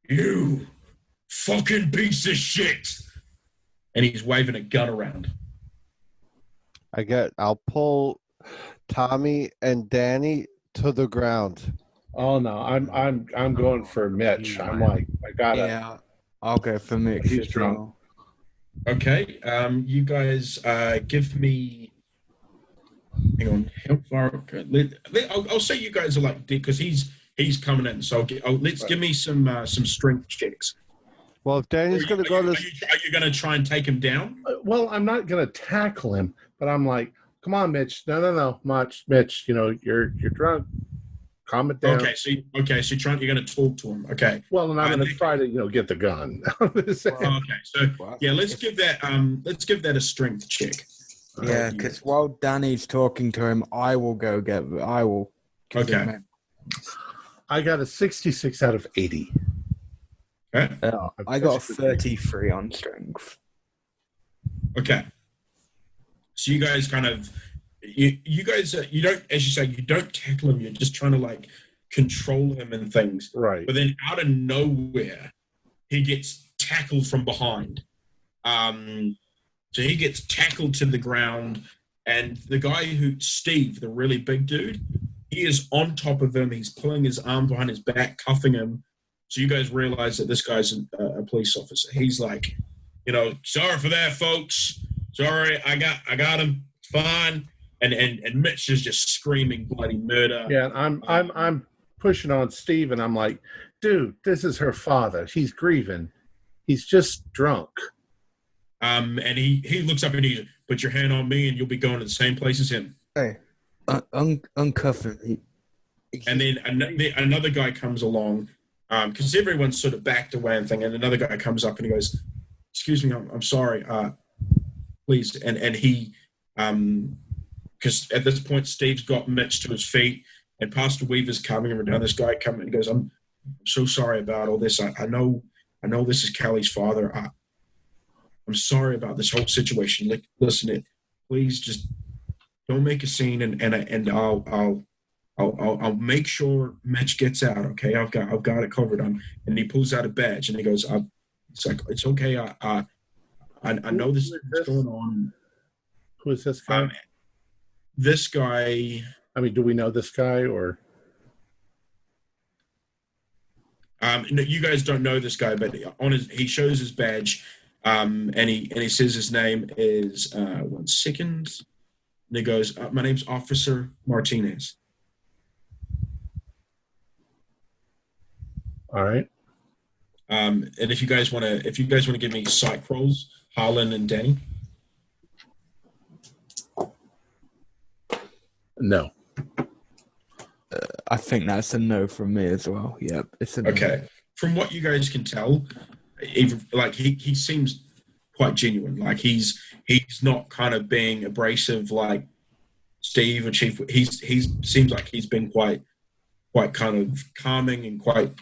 Speaker 2: "You fucking piece of shit!" And he's waving a gun around.
Speaker 4: I'll pull Tommy and Danny to the ground.
Speaker 1: Oh no, I'm going for Mitch. I'm like, I gotta.
Speaker 3: Yeah. Okay, for me.
Speaker 1: He's drunk.
Speaker 2: Okay, you guys give me. Hang on, how far? I'll say you guys are like because he's coming in. So let's give me some strength checks.
Speaker 4: Well, if Danny's going to go to...
Speaker 2: Are you going to try and take him down?
Speaker 1: Well, I'm not going to tackle him, but I'm like come on, Mitch. No, Mitch. You're drunk. Calm it down.
Speaker 2: Okay, so you're going to talk to him. Okay.
Speaker 1: Well, and I'm going to try to get the gun.
Speaker 2: Okay, so yeah, let's give that a strength check.
Speaker 3: Yeah, because while Danny's talking to him, I will.
Speaker 2: Okay.
Speaker 1: I got a 66 out of 80.
Speaker 2: Okay.
Speaker 3: I got a 33 on strength.
Speaker 2: Okay. So you guys kind of, you guys, you don't, as you say, you don't tackle him. You're just trying to like control him and things.
Speaker 1: Right.
Speaker 2: But then out of nowhere, he gets tackled from behind. So he gets tackled to the ground, and the guy Steve, the really big dude, he is on top of him. He's pulling his arm behind his back, cuffing him. So you guys realize that this guy's a police officer. He's like, sorry for that, folks. Sorry, I got him. Fine. And Mitch is just screaming bloody murder.
Speaker 1: Yeah, I'm pushing on Steve, and I'm like, dude, this is her father. He's grieving. He's just drunk.
Speaker 2: And he looks up and he put your hand on me, and you'll be going to the same place as him.
Speaker 3: Hey, uncuff him.
Speaker 2: And then another guy comes along, because everyone's sort of backed away and thing. And another guy comes up and he goes, "Excuse me, I'm sorry, please." And he, because at this point Steve's got Mitch to his feet, and Pastor Weaver's coming, and down this guy coming and goes, "I'm so sorry about all this. I know this is Kelly's father. I'm sorry about this whole situation. Listen, please just don't make a scene, and I'll make sure Mitch gets out. Okay, I've got it covered." And he pulls out a badge and he goes, "It's like, it's okay. I know this is what's going on."
Speaker 1: Who is this guy?
Speaker 2: This guy.
Speaker 1: I mean, do we know this guy or?
Speaker 2: No, you guys don't know this guy, but he shows his badge, and he says his name is 1 second. And he goes, "My name's Officer Martinez."
Speaker 1: All right.
Speaker 2: And if you guys want to give me psych rolls, Harlan and Danny.
Speaker 1: No.
Speaker 3: I think that's a no from me as well. Yep, it's a no.
Speaker 2: Okay. From what you guys can tell, he seems quite genuine. Like he's not kind of being abrasive like Steve or Chief. He seems like he's been quite kind of calming and quite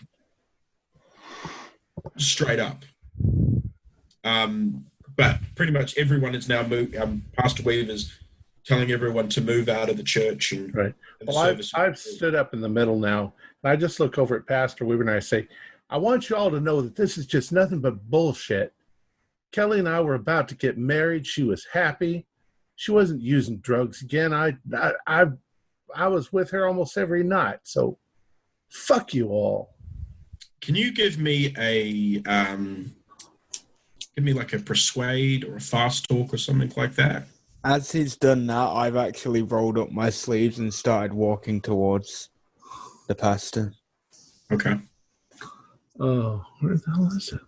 Speaker 2: straight up. But pretty much everyone is now moved. Pastor Weaver's telling everyone to move out of the church. And
Speaker 1: right. Well, I've stood up in the middle now, and I just look over at Pastor Weaver and I say, "I want you all to know that this is just nothing but bullshit. Kelly and I were about to get married. She was happy. She wasn't using drugs again. I was with her almost every night. So, fuck you all."
Speaker 2: Can you give me like a persuade or a fast talk or something like that?
Speaker 3: As he's done that, I've actually rolled up my sleeves and started walking towards the pastor.
Speaker 2: Okay.
Speaker 1: Oh, where the hell is it?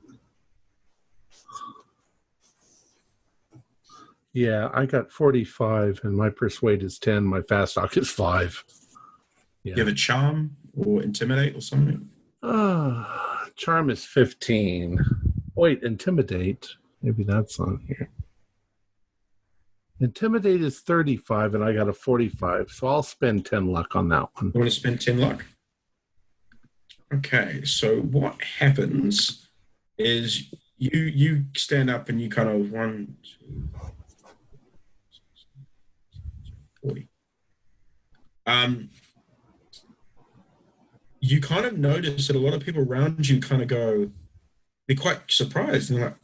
Speaker 1: Yeah, I got 45, and my persuade is 10. My fast talk is 5. Yeah.
Speaker 2: You have a charm or intimidate or something?
Speaker 1: Charm is 15. Wait, intimidate. Maybe that's on here. Intimidate is 35, and I got a 45, so I'll spend 10 luck on that one.
Speaker 2: You want to spend 10 luck? Okay, so what happens is you stand up and you kind of 1, 2, 40. You kind of notice that a lot of people around you kind of go, they're quite surprised, and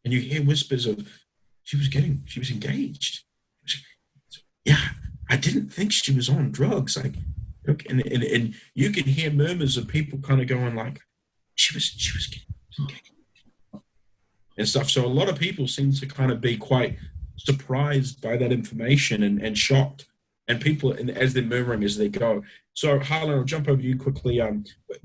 Speaker 2: and you hear whispers of, she was engaged. Yeah, I didn't think she was on drugs. Like, and you can hear murmurs of people kind of going like, she was engaged and stuff. So a lot of people seem to kind of be quite surprised by that information and shocked. And people, and as they're murmuring as they go. So Harlan, I'll jump over to you quickly.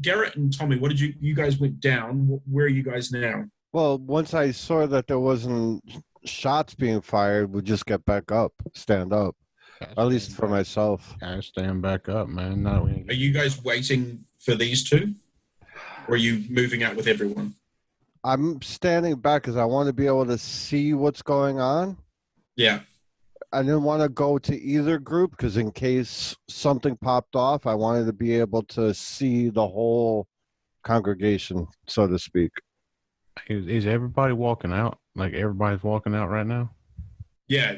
Speaker 2: Garrett and Tommy, what did you guys went down? Where are you guys now?
Speaker 4: Well, once I saw that there wasn't shots being fired would just get back up, stand up. At least for myself.
Speaker 5: I stand back up, man. No,
Speaker 2: Are you guys waiting for these two? Or are you moving out with everyone?
Speaker 4: I'm standing back because I want to be able to see what's going on.
Speaker 2: Yeah.
Speaker 4: I didn't want to go to either group because in case something popped off, I wanted to be able to see the whole congregation, so to speak.
Speaker 5: Is everybody walking out? Like everybody's walking out right now?
Speaker 2: Yeah.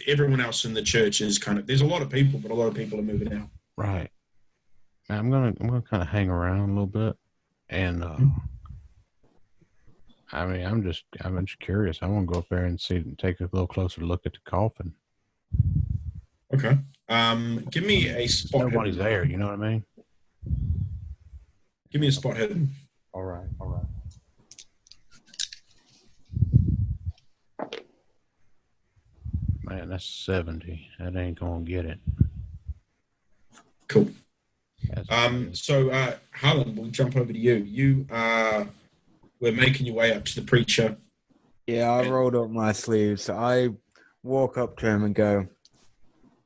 Speaker 2: Everyone else in the church is kind of, there's a lot of people, but a lot of people are moving out.
Speaker 5: Right. Now, I'm gonna kind of hang around a little bit, and I mean, I'm just curious. I want to go up there and take a little closer look at the coffin.
Speaker 2: Okay. Give me a spot.
Speaker 5: Nobody's
Speaker 2: hidden.
Speaker 5: there. You know what I mean?
Speaker 2: Give me a spot hidden.
Speaker 5: All right. Man, that's 70. That ain't gonna get it.
Speaker 2: Cool. So Harlan, we'll jump over to you. You were making your way up to the preacher.
Speaker 3: Yeah, I rolled up my sleeves. I walk up to him and go,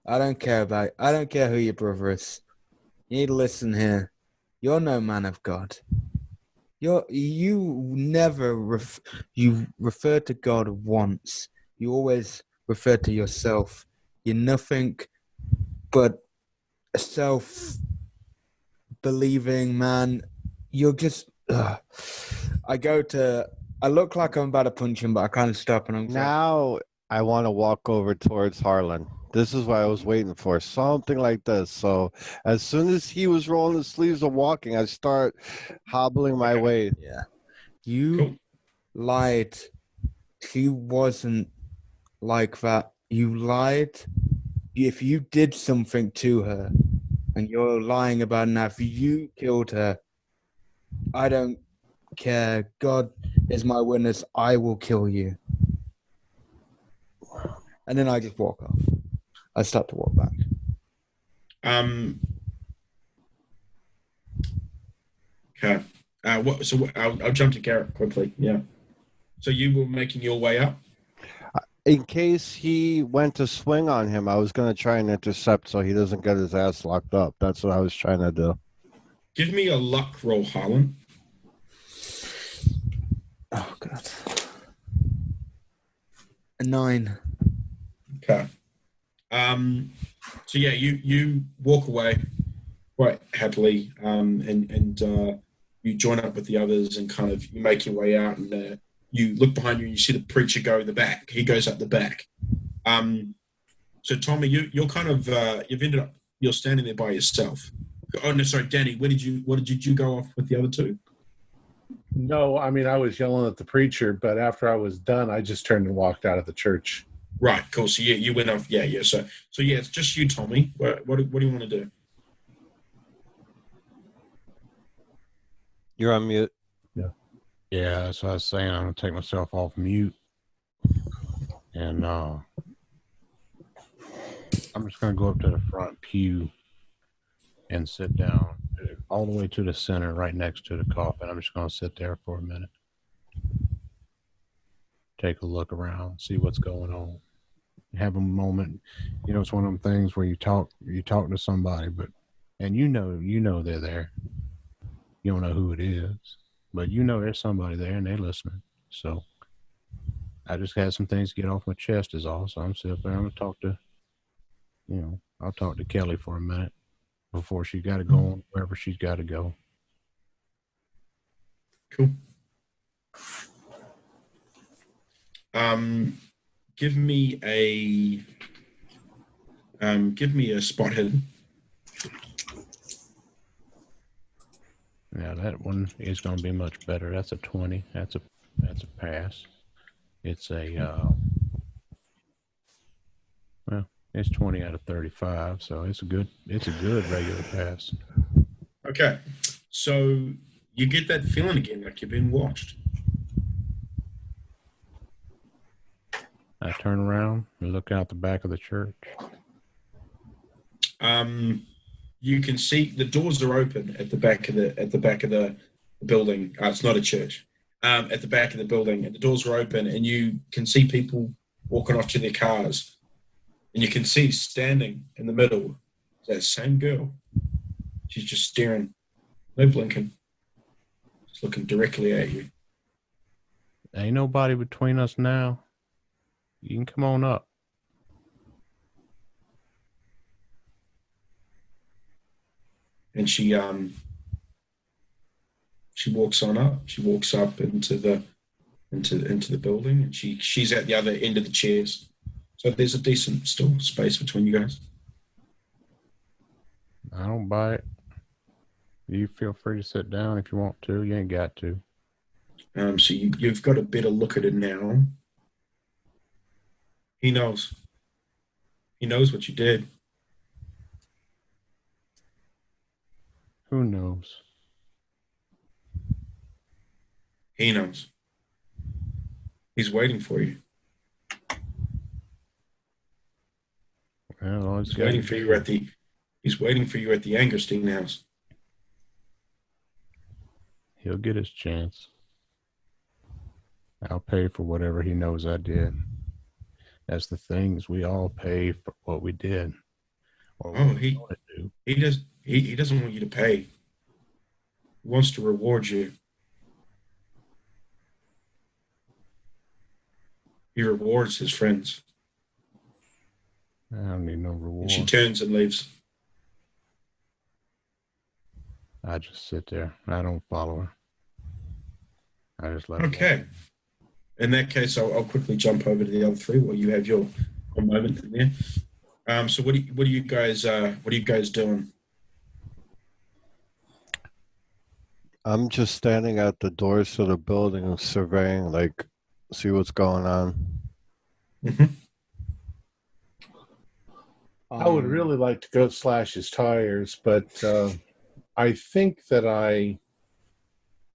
Speaker 3: I don't care who your brother is. You need to listen here. You're no man of God. You never you refer to God once. You always refer to yourself. You're nothing but a self-believing man. You're just. I look like I'm about to punch him, but I kind of stop and I'm
Speaker 4: Now I want to walk over towards Harlan. This is what I was waiting for, something like this. So as soon as he was rolling the sleeves and walking, I start hobbling my way.
Speaker 3: Yeah. You lied. She wasn't like that. You lied. If you did something to her and you're lying about it now, if you killed her, I don't care. God is my witness. I will kill you. And then I just walk off. I start to walk back.
Speaker 2: Okay. I'll jump to Garrett quickly. Yeah. So you were making your way up?
Speaker 4: In case he went to swing on him, I was going to try and intercept so he doesn't get his ass locked up. That's what I was trying to do.
Speaker 2: Give me a luck roll, Harlan.
Speaker 3: Oh, God. A 9.
Speaker 2: Okay. So yeah, you walk away quite happily, and you join up with the others, and kind of you make your way out, and you look behind you, and you see the preacher go in the back. He goes up the back. So Tommy, you're kind of you're standing there by yourself. Oh no, sorry, Danny. What did you go off with the other two?
Speaker 1: No, I mean I was yelling at the preacher, but after I was done, I just turned and walked out of the church.
Speaker 2: Right, cool. So you went off. Yeah. So yeah, it's just you, Tommy. What do you want to do?
Speaker 4: You're on mute.
Speaker 5: Yeah, that's what I was saying. I'm gonna take myself off mute, and I'm just gonna go up to the front pew and sit down all the way to the center, right next to the coffin. I'm just gonna sit there for a minute, take a look around, see what's going on, have a moment. You know, it's one of them things where you talk to somebody, and you know they're there. You don't know who it is, but you know there's somebody there and they're listening. So I just had some things to get off my chest is all. So I'm sitting there. I'm gonna I'll talk to Kelly for a minute before she got to go on wherever she's got to go.
Speaker 2: Cool. Give me a spot hidden.
Speaker 5: Now that one is going to be much better. That's a 20. That's a pass. It's it's 20 out of 35, so it's a good regular pass.
Speaker 2: Okay, so you get that feeling again, like you've been watched.
Speaker 5: I turn around and look out the back of the church.
Speaker 2: You can see the doors are open at the back of the building. It's not a church. At the back of the building, and the doors are open, and you can see people walking off to their cars. And you can see standing in the middle that same girl. She's just staring, no blinking, just looking directly at you.
Speaker 5: Ain't nobody between us now. You can come on up.
Speaker 2: And she walks on up. She walks up into the building, and she's at the other end of the chairs. So there's a decent still space between you guys.
Speaker 5: I don't buy it. You feel free to sit down if you want to. You ain't got to.
Speaker 2: So you've got a better look at it now. He knows. He knows what you did.
Speaker 5: Who knows?
Speaker 2: He knows. He's waiting for you.
Speaker 5: Well,
Speaker 2: He's waiting for you at the Angerstein house.
Speaker 5: He'll get his chance. I'll pay for whatever he knows I did. That's the things we all pay for what we did. Or what we want to do.
Speaker 2: He doesn't want you to pay. He wants to reward you. He rewards his friends.
Speaker 5: I don't need no
Speaker 2: And
Speaker 5: reward.
Speaker 2: she turns and leaves.
Speaker 5: I just sit there. I don't follow her. I just let her
Speaker 2: Okay. In that case, I'll quickly jump over to the other three while you have your moment in there. So what are you guys doing?
Speaker 4: I'm just standing at the doors to the building, surveying, like, see what's going on.
Speaker 2: Mm-hmm.
Speaker 1: I would really like to go slash his tires, but I think that I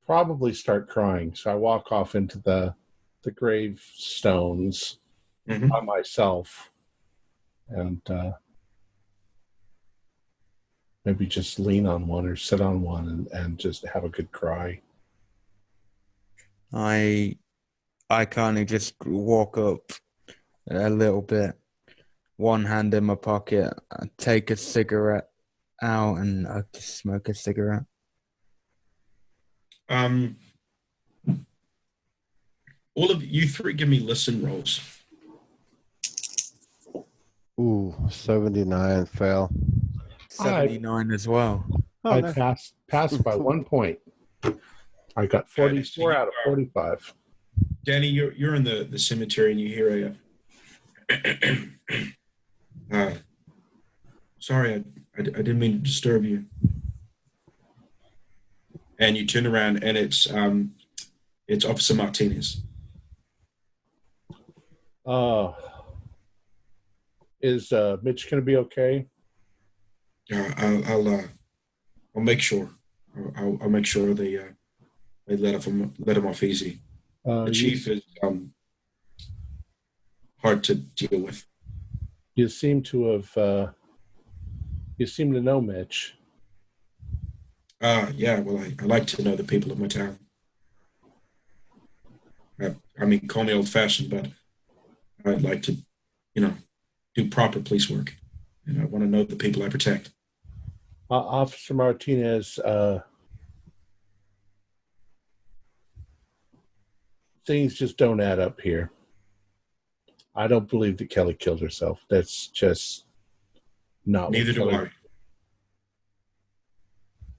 Speaker 1: probably start crying. So I walk off into the gravestones by myself and maybe just lean on one or sit on one and just have a good cry.
Speaker 3: I kind of just walk up a little bit, one hand in my pocket, I take a cigarette out, and I just smoke a cigarette.
Speaker 2: All of you three give me listen rolls.
Speaker 4: Ooh, 79, fail.
Speaker 3: 79 as well.
Speaker 1: I passed by 1 point. I got 44 out of 45.
Speaker 2: Danny, you're in the cemetery and you hear sorry, I didn't mean to disturb you. And you turn around and it's Officer Martinez.
Speaker 1: Is Mitch going to be okay?
Speaker 2: I'll make sure. I'll make sure they let him off easy. The chief is hard to deal with.
Speaker 1: You seem to know Mitch.
Speaker 2: Yeah. Well, I like to know the people of my town. I mean, call me old-fashioned, but I'd like to, do proper police work, and I want to know the people I protect.
Speaker 1: Officer Martinez, things just don't add up here. I don't believe that Kelly killed herself. That's just not.
Speaker 2: Neither do I.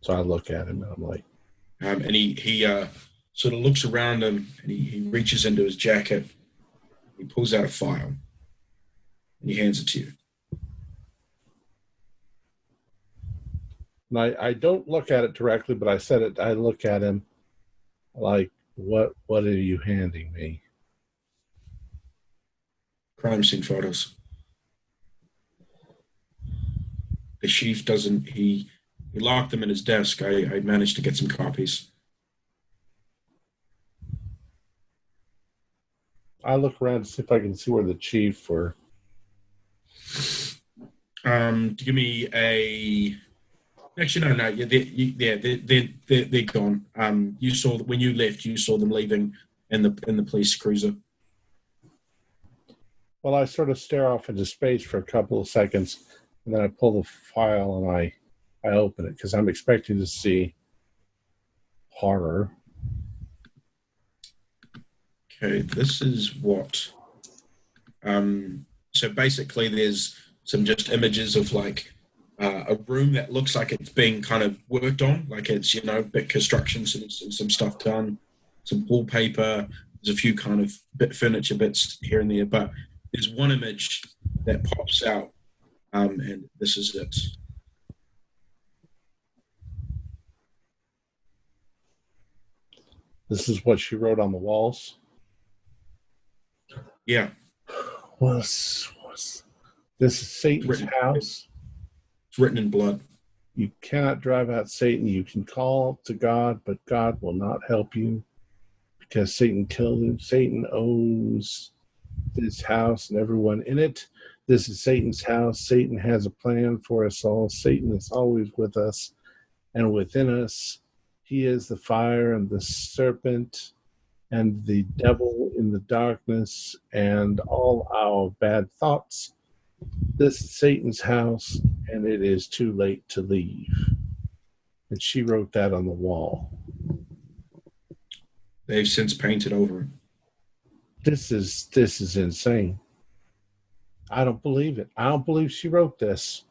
Speaker 1: So I look at him and I'm like,
Speaker 2: and he sort of looks around him and he reaches into his jacket. He pulls out a file and he hands it to you.
Speaker 1: and I don't look at it directly, but I said it. I look at him like, what are you handing me?
Speaker 2: Crime scene photos. The chief doesn't. He locked them in his desk. I managed to get some copies.
Speaker 1: I look around to see if I can see where the chief or.
Speaker 2: Give me a. Actually, no. They're gone. You saw when you left. You saw them leaving in the police cruiser.
Speaker 1: Well, I sort of stare off into space for a couple of seconds, and then I pull the file and I open it because I'm expecting to see horror.
Speaker 2: Okay, this is what. So basically, there's some just images of like a room that looks like it's being kind of worked on, like it's, you know, bit constructions and some stuff done, some wallpaper. There's a few kind of furniture bits here and there, but there's one image that pops out, and this is it.
Speaker 1: This is what she wrote on the walls.
Speaker 2: Yeah.
Speaker 1: This is Satan's house.
Speaker 2: It's written in blood.
Speaker 1: You cannot drive out Satan. You can call to God, but God will not help you because Satan killed him. Satan owns this house and everyone in it. This is Satan's house. Satan has a plan for us all. Satan is always with us and within us. He is the fire and the serpent and the devil in the darkness and all our bad thoughts. This is Satan's house, and it is too late to leave. And she wrote that on the wall.
Speaker 2: They've since painted over it.
Speaker 1: This is insane. I don't believe it. I don't believe she wrote this.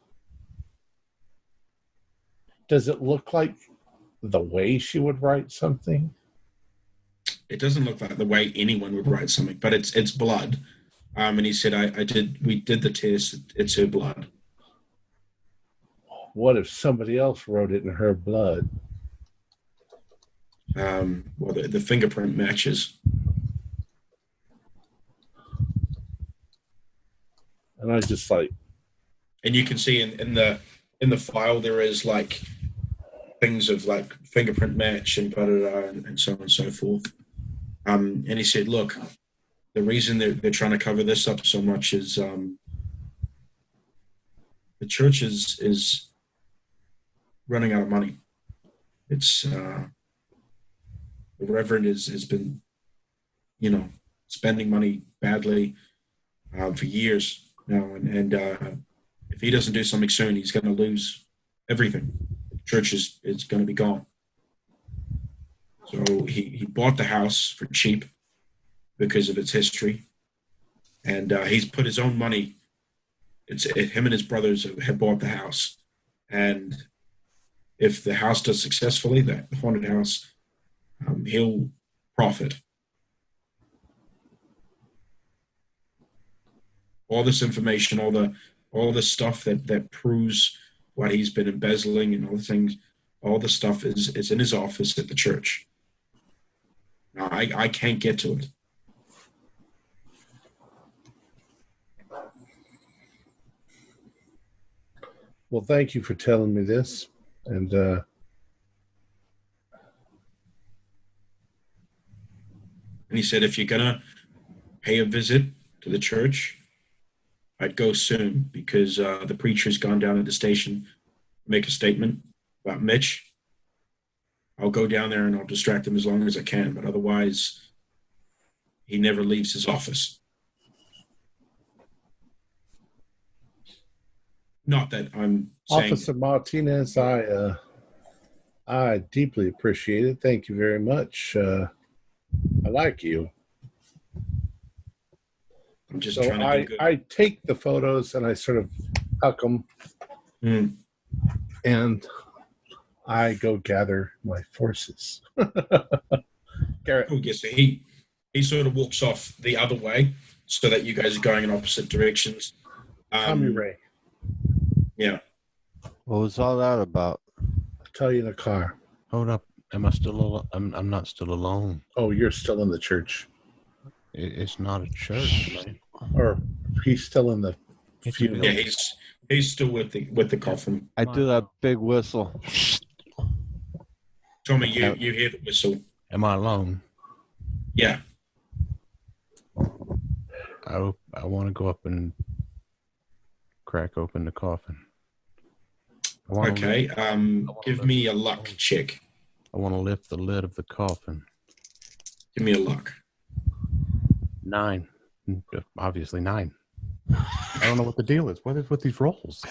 Speaker 1: Does it look like the way she would write something?
Speaker 2: It doesn't look like the way anyone would write something, but it's blood. And he said, we did the test. It's her blood.
Speaker 1: What if somebody else wrote it in her blood?
Speaker 2: Well, the fingerprint matches.
Speaker 1: And I just like,
Speaker 2: and you can see in the file there is like things of like fingerprint match and blah, blah, blah, and so on and so forth. And he said, look, the reason they're trying to cover this up so much is the church is running out of money. It's the Reverend has been, you know, spending money badly for years now, and if he doesn't do something soon, he's going to lose everything. The church is going to be gone. So he bought the house for cheap because of its history, and he's put his own money. Him and his brothers have bought the house, and if the house does successfully, the haunted house, he'll profit. All this information, all the stuff that proves what he's been embezzling and all the things, all the stuff is in his office at the church. Now, I can't get to it.
Speaker 1: well, thank you for telling me this. And
Speaker 2: And he said, if you're going to pay a visit to the church, I'd go soon because the preacher's gone down at the station to make a statement about Mitch. I'll go down there and I'll distract him as long as I can, but otherwise he never leaves his office. Not that I'm saying...
Speaker 1: Officer Martinez, I deeply appreciate it. Thank you very much. I like you.
Speaker 2: I'm just
Speaker 1: So
Speaker 2: trying to do good.
Speaker 1: I take the photos and I sort of huck them, and I go gather my forces. Garrett.
Speaker 2: Oh, yes, so he sort of walks off the other way so that you guys are going in opposite directions.
Speaker 1: Tommy Ray.
Speaker 2: Yeah.
Speaker 4: What was all that about?
Speaker 1: I'll tell you in the car.
Speaker 5: Hold up. Am I still alone? I'm not still alone.
Speaker 1: Oh, you're still in the church.
Speaker 5: It's not a church, man.
Speaker 1: Or he's still in the funeral.
Speaker 2: Yeah, he's still with the coffin.
Speaker 4: I do that big whistle.
Speaker 2: Tommy, you hear the whistle.
Speaker 5: Am I alone?
Speaker 2: Yeah.
Speaker 5: I want to go up and crack open the coffin.
Speaker 2: Okay. Give me a luck check.
Speaker 5: I want to lift the lid of the coffin.
Speaker 2: Give me a luck.
Speaker 5: 9. Obviously 9. I don't know what the deal is. What is with these rolls?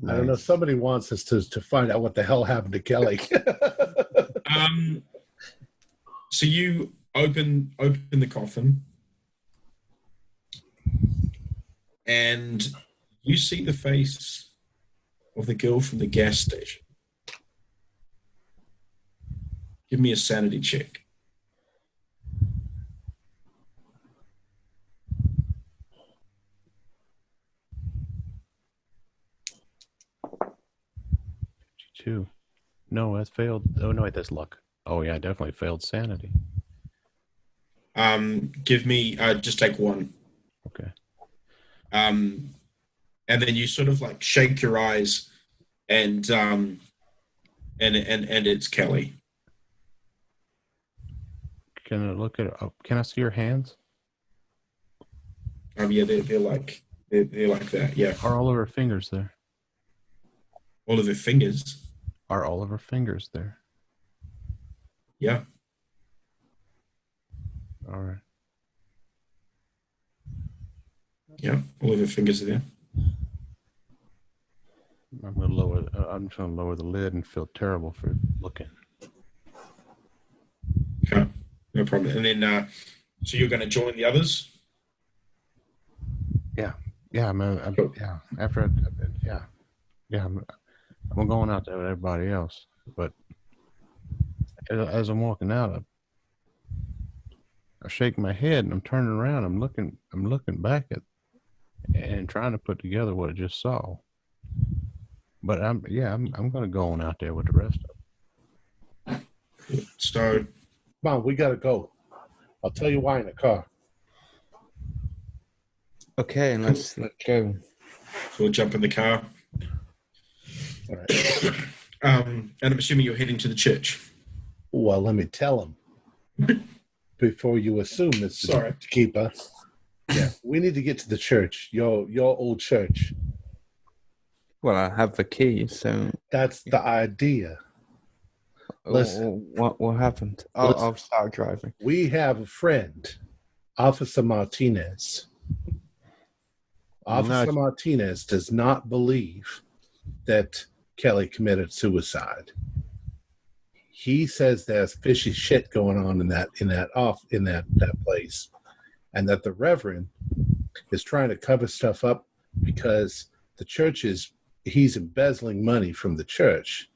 Speaker 1: I don't know. Somebody wants us to find out what the hell happened to Kelly.
Speaker 2: So you open the coffin, and you see the face of the girl from the gas station. Give me a sanity check.
Speaker 5: Two. No, that's failed. Oh no, wait, that's luck. Oh yeah, definitely failed sanity.
Speaker 2: Give me just take 1.
Speaker 5: Okay.
Speaker 2: And then you sort of like shake your eyes, and it's Kelly.
Speaker 5: Can I look at? Can I see your hands?
Speaker 2: Yeah, they're like that. Yeah,
Speaker 5: Are all of her fingers there?
Speaker 2: all of her fingers.
Speaker 5: Are all of her fingers there?
Speaker 2: Yeah.
Speaker 5: All right.
Speaker 2: Yeah, all of her fingers are there.
Speaker 5: I'm gonna lower. I'm trying to lower the lid and feel terrible for looking.
Speaker 2: Okay, no problem. And then, so you're going to join the others?
Speaker 5: Yeah, yeah. After, I'm going out there with everybody else. But as I'm walking out, I shake my head and I'm turning around. I'm looking back at and trying to put together what I just saw. But I'm going to go on out there with the rest of them.
Speaker 2: So,
Speaker 1: Come on, we gotta go. I'll tell you why in the car.
Speaker 3: Okay, and let's go.
Speaker 2: we'll jump in the car.
Speaker 1: All right.
Speaker 2: And I'm assuming you're heading to the church.
Speaker 1: Well, let me tell him before you assume, Mr.
Speaker 2: Sorry.
Speaker 1: Keeper. Yeah, we need to get to the church, your old church.
Speaker 3: Well, I have the key, so
Speaker 1: That's the idea. Listen.
Speaker 3: What happened? I'll start driving.
Speaker 1: We have a friend, Officer Martinez. Officer Martinez does not believe that Kelly committed suicide. He says there's fishy shit going on in that place, and that the Reverend is trying to cover stuff up because the church he's embezzling money from the church,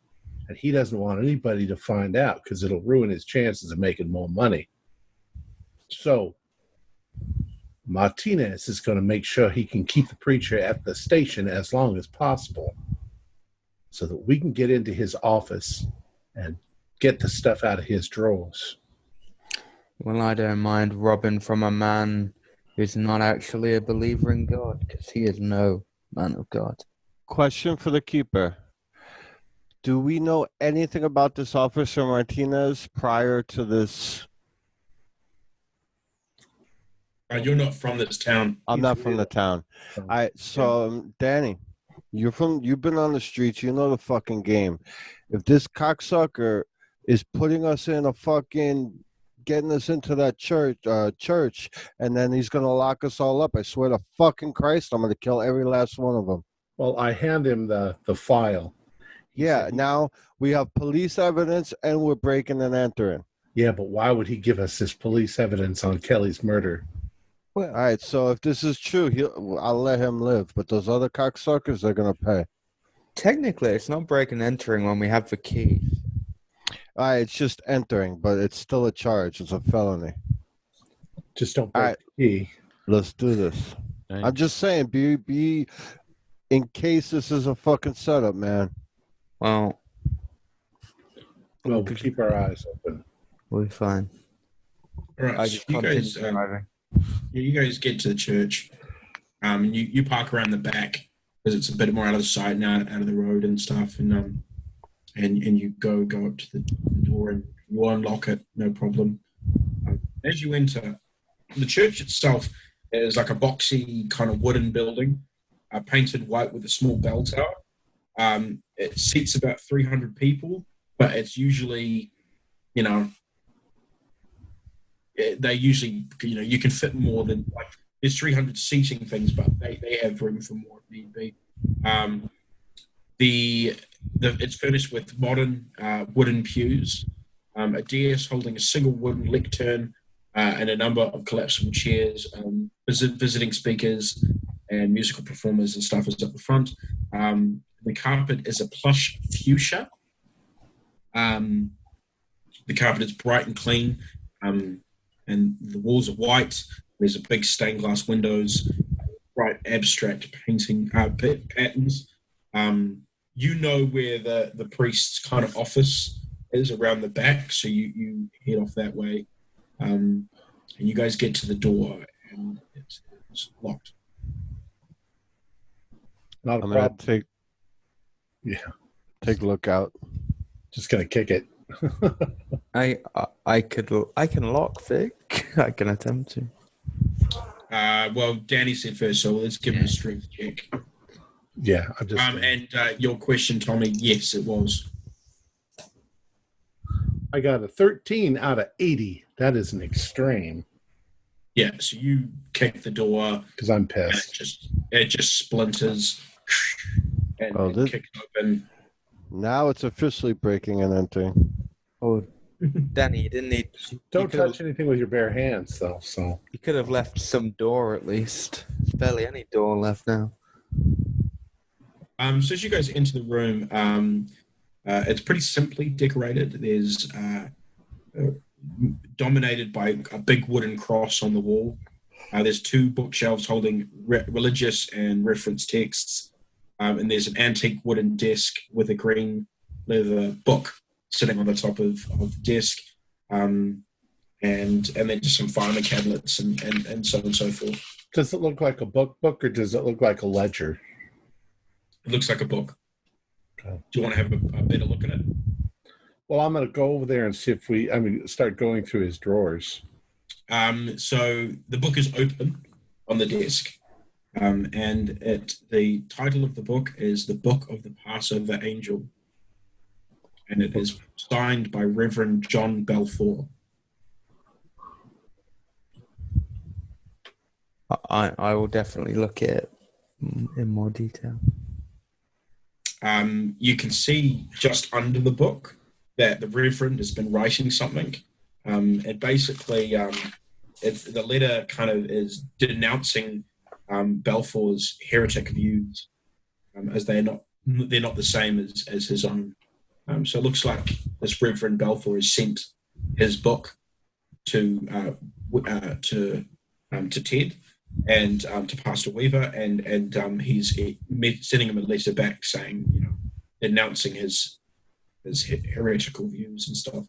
Speaker 1: and he doesn't want anybody to find out because it'll ruin his chances of making more money. So Martinez is going to make sure he can keep the preacher at the station as long as possible so that we can get into his office and get the stuff out of his drawers.
Speaker 3: Well, I don't mind robbing from a man who's not actually a believer in God, because he is no man of God.
Speaker 4: Question for the keeper. Do we know anything about this Officer Martinez prior to this?
Speaker 2: You're not from this town.
Speaker 4: I'm not from the town. All right, so Danny, you've been on the streets. You know the fucking game. If this cocksucker is putting us in a fucking, getting us into that church, and then he's gonna lock us all up, I swear to fucking Christ, I'm gonna kill every last one of them.
Speaker 1: Well, I hand him the file.
Speaker 4: Yeah, now we have police evidence and we're breaking and entering.
Speaker 1: Yeah, but why would he give us this police evidence on Kelly's murder?
Speaker 4: Well, all right, so if this is true, I'll let him live. But those other cocksuckers, they're going to pay.
Speaker 3: Technically, it's not breaking and entering when we have the key.
Speaker 4: All right, it's just entering, but it's still a charge. It's a felony.
Speaker 1: Just don't break the key.
Speaker 4: Let's do this. I'm just saying, be in case this is a fucking setup, man.
Speaker 3: Well,
Speaker 1: we'll keep our eyes open.
Speaker 3: We'll be fine.
Speaker 2: All right, so you guys get to the church. You park around the back because it's a bit more out of the sight now, out of the road and stuff, and you go up to the door and you unlock it, no problem. As you enter, the church itself is like a boxy kind of wooden building, painted white with a small bell tower. It seats about 300 people, but it's usually, they usually, you can fit more than, like, there's 300 seating things, but they have room for more if need be. It's furnished with modern wooden pews, a dais holding a single wooden lectern, and a number of collapsible chairs. Visiting speakers and musical performers and stuff is up the front. The carpet is a plush fuchsia. The carpet is bright and clean, and the walls are white. There's a big stained glass windows, bright abstract painting patterns. You know where the priest's kind of office is around the back, so you head off that way, and you guys get to the door, and it's locked.
Speaker 1: Not a
Speaker 4: I'm
Speaker 1: problem.
Speaker 4: gonna take a look out.
Speaker 1: Just gonna kick it.
Speaker 3: I can lockpick. I can attempt to.
Speaker 2: Well, Danny said first, so let's give him a strength check.
Speaker 1: Yeah, I'm just.
Speaker 2: And your question, Tommy, yes, it was.
Speaker 1: I got a 13 out of 80. That is an extreme.
Speaker 2: Yeah, so you kick the door
Speaker 1: because I'm
Speaker 2: and
Speaker 1: pissed.
Speaker 2: it just splinters and kicks open.
Speaker 4: Now it's officially breaking and entering.
Speaker 3: Oh, Danny, you didn't need.
Speaker 1: Don't touch anything with your bare hands, though. So
Speaker 3: you could have left some door at least. There's barely any door left now.
Speaker 2: So as you guys enter the room, it's pretty simply decorated. There's dominated by a big wooden cross on the wall. There's two bookshelves holding religious and reference texts, and there's an antique wooden desk with a green leather book sitting on the top of the desk, and then just some filing cabinets and so on and so forth.
Speaker 1: Does it look like a book, or does it look like a ledger?
Speaker 2: It looks like a book.
Speaker 1: Okay.
Speaker 2: Do you want to have a better look at it?
Speaker 1: Well, I'm going to go over there and see if start going through his drawers.
Speaker 2: So the book is open on the desk, and the title of the book is The Book of the Passover Angel, and it is signed by Reverend John Balfour.
Speaker 3: I will definitely look at it in more detail.
Speaker 2: You can see just under the book that the Reverend has been writing something. And basically, the letter kind of is denouncing Balfour's heretic views, as they're not the same as his own. So it looks like this Reverend Balfour has sent his book to Ted and to Pastor Weaver, and he's sending him a letter back saying, denouncing his heretical views and stuff.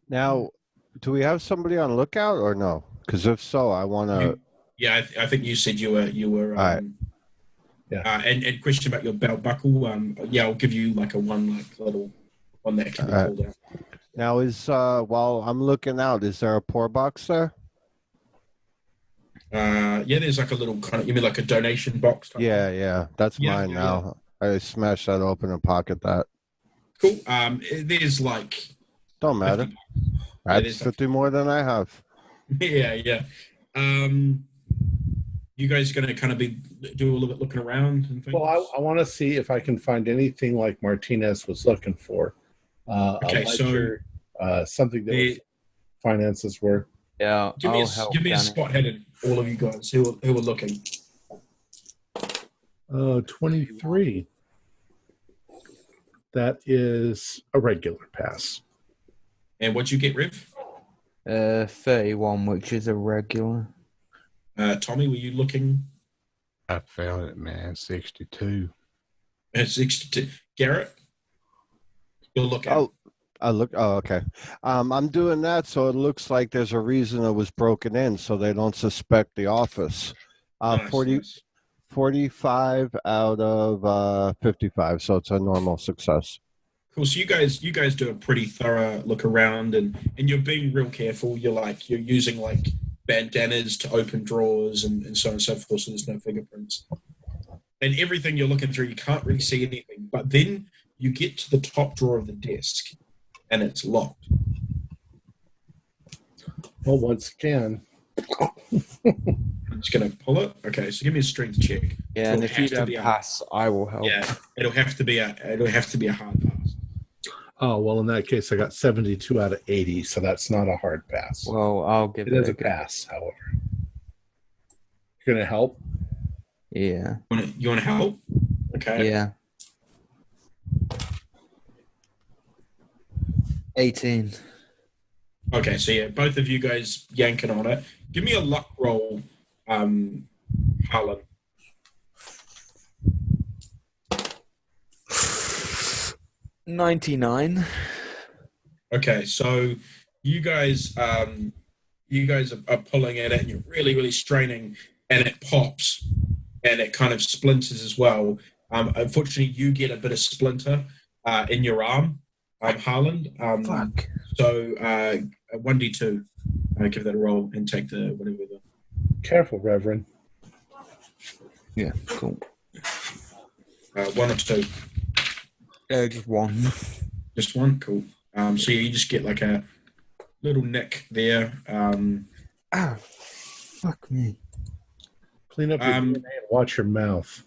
Speaker 4: Now, do we have somebody on lookout or no? Because if so, I want to.
Speaker 2: Yeah, I think you said you were.
Speaker 4: All right.
Speaker 2: Yeah. And question about your belt buckle. I'll give you like a little one that can be pulled out.
Speaker 4: Now while I'm looking out, is there a pour box there?
Speaker 2: There's like a little kind of, you mean like a donation box type
Speaker 4: Yeah, that's mine now. I smashed that open and pocket that.
Speaker 2: Cool. There's like...
Speaker 4: Don't matter. That's 50 more than I have.
Speaker 2: Yeah. You guys going to kind of do a little bit looking around and things?
Speaker 1: Well, I want to see if I can find anything like Martinez was looking for.
Speaker 2: Okay,
Speaker 1: a ledger, something that was finances were.
Speaker 3: Yeah,
Speaker 2: give me a spot headed, all of you guys who are looking.
Speaker 1: 23. That is a regular pass.
Speaker 2: And what'd you get, Riv?
Speaker 3: 31, which is a regular.
Speaker 2: Tommy, were you looking?
Speaker 5: I failed it, man. 62.
Speaker 2: 62. Garrett? You'll look at
Speaker 4: okay. I'm doing that so it looks like there's a reason it was broken in so they don't suspect the office.
Speaker 2: Nice.
Speaker 4: 45 out of 55, so it's a normal success.
Speaker 2: Cool. So you guys do a pretty thorough look around and you're being real careful. You're using like bandanas to open drawers and so on and so forth, so there's no fingerprints. And everything you're looking through, you can't really see anything. But then you get to the top drawer of the desk and it's locked.
Speaker 1: Well, once again,
Speaker 2: I'm just going to pull it. Okay, so give me a strength check.
Speaker 3: Yeah, and if you don't pass, I will help.
Speaker 2: Yeah, it'll have to be a hard pass.
Speaker 1: oh, well, in that case, I got 72 out of 80, so that's not a hard pass.
Speaker 3: Well, I'll give
Speaker 1: It
Speaker 3: it
Speaker 1: is
Speaker 3: a
Speaker 1: a
Speaker 3: go.
Speaker 1: pass, however. You're going to help?
Speaker 3: Yeah.
Speaker 2: You want to help? Okay.
Speaker 3: Yeah. 18.
Speaker 2: Okay, so yeah, both of you guys yanking on it. Give me a luck roll, Harlan.
Speaker 3: 99.
Speaker 2: Okay, so you guys are pulling at it, and you're really, really straining, and it pops, and it kind of splinters as well. Unfortunately, you get a bit of splinter in your arm, Harlan.
Speaker 3: Fuck.
Speaker 2: So 1d2. Give that a roll and take the whatever.
Speaker 1: Careful, Reverend.
Speaker 3: Yeah, cool.
Speaker 2: 1 or 2.
Speaker 3: Just 1.
Speaker 2: Just 1, cool. So you just get like a little nick there.
Speaker 3: Ah, fuck me.
Speaker 1: Clean up your DNA and watch your mouth.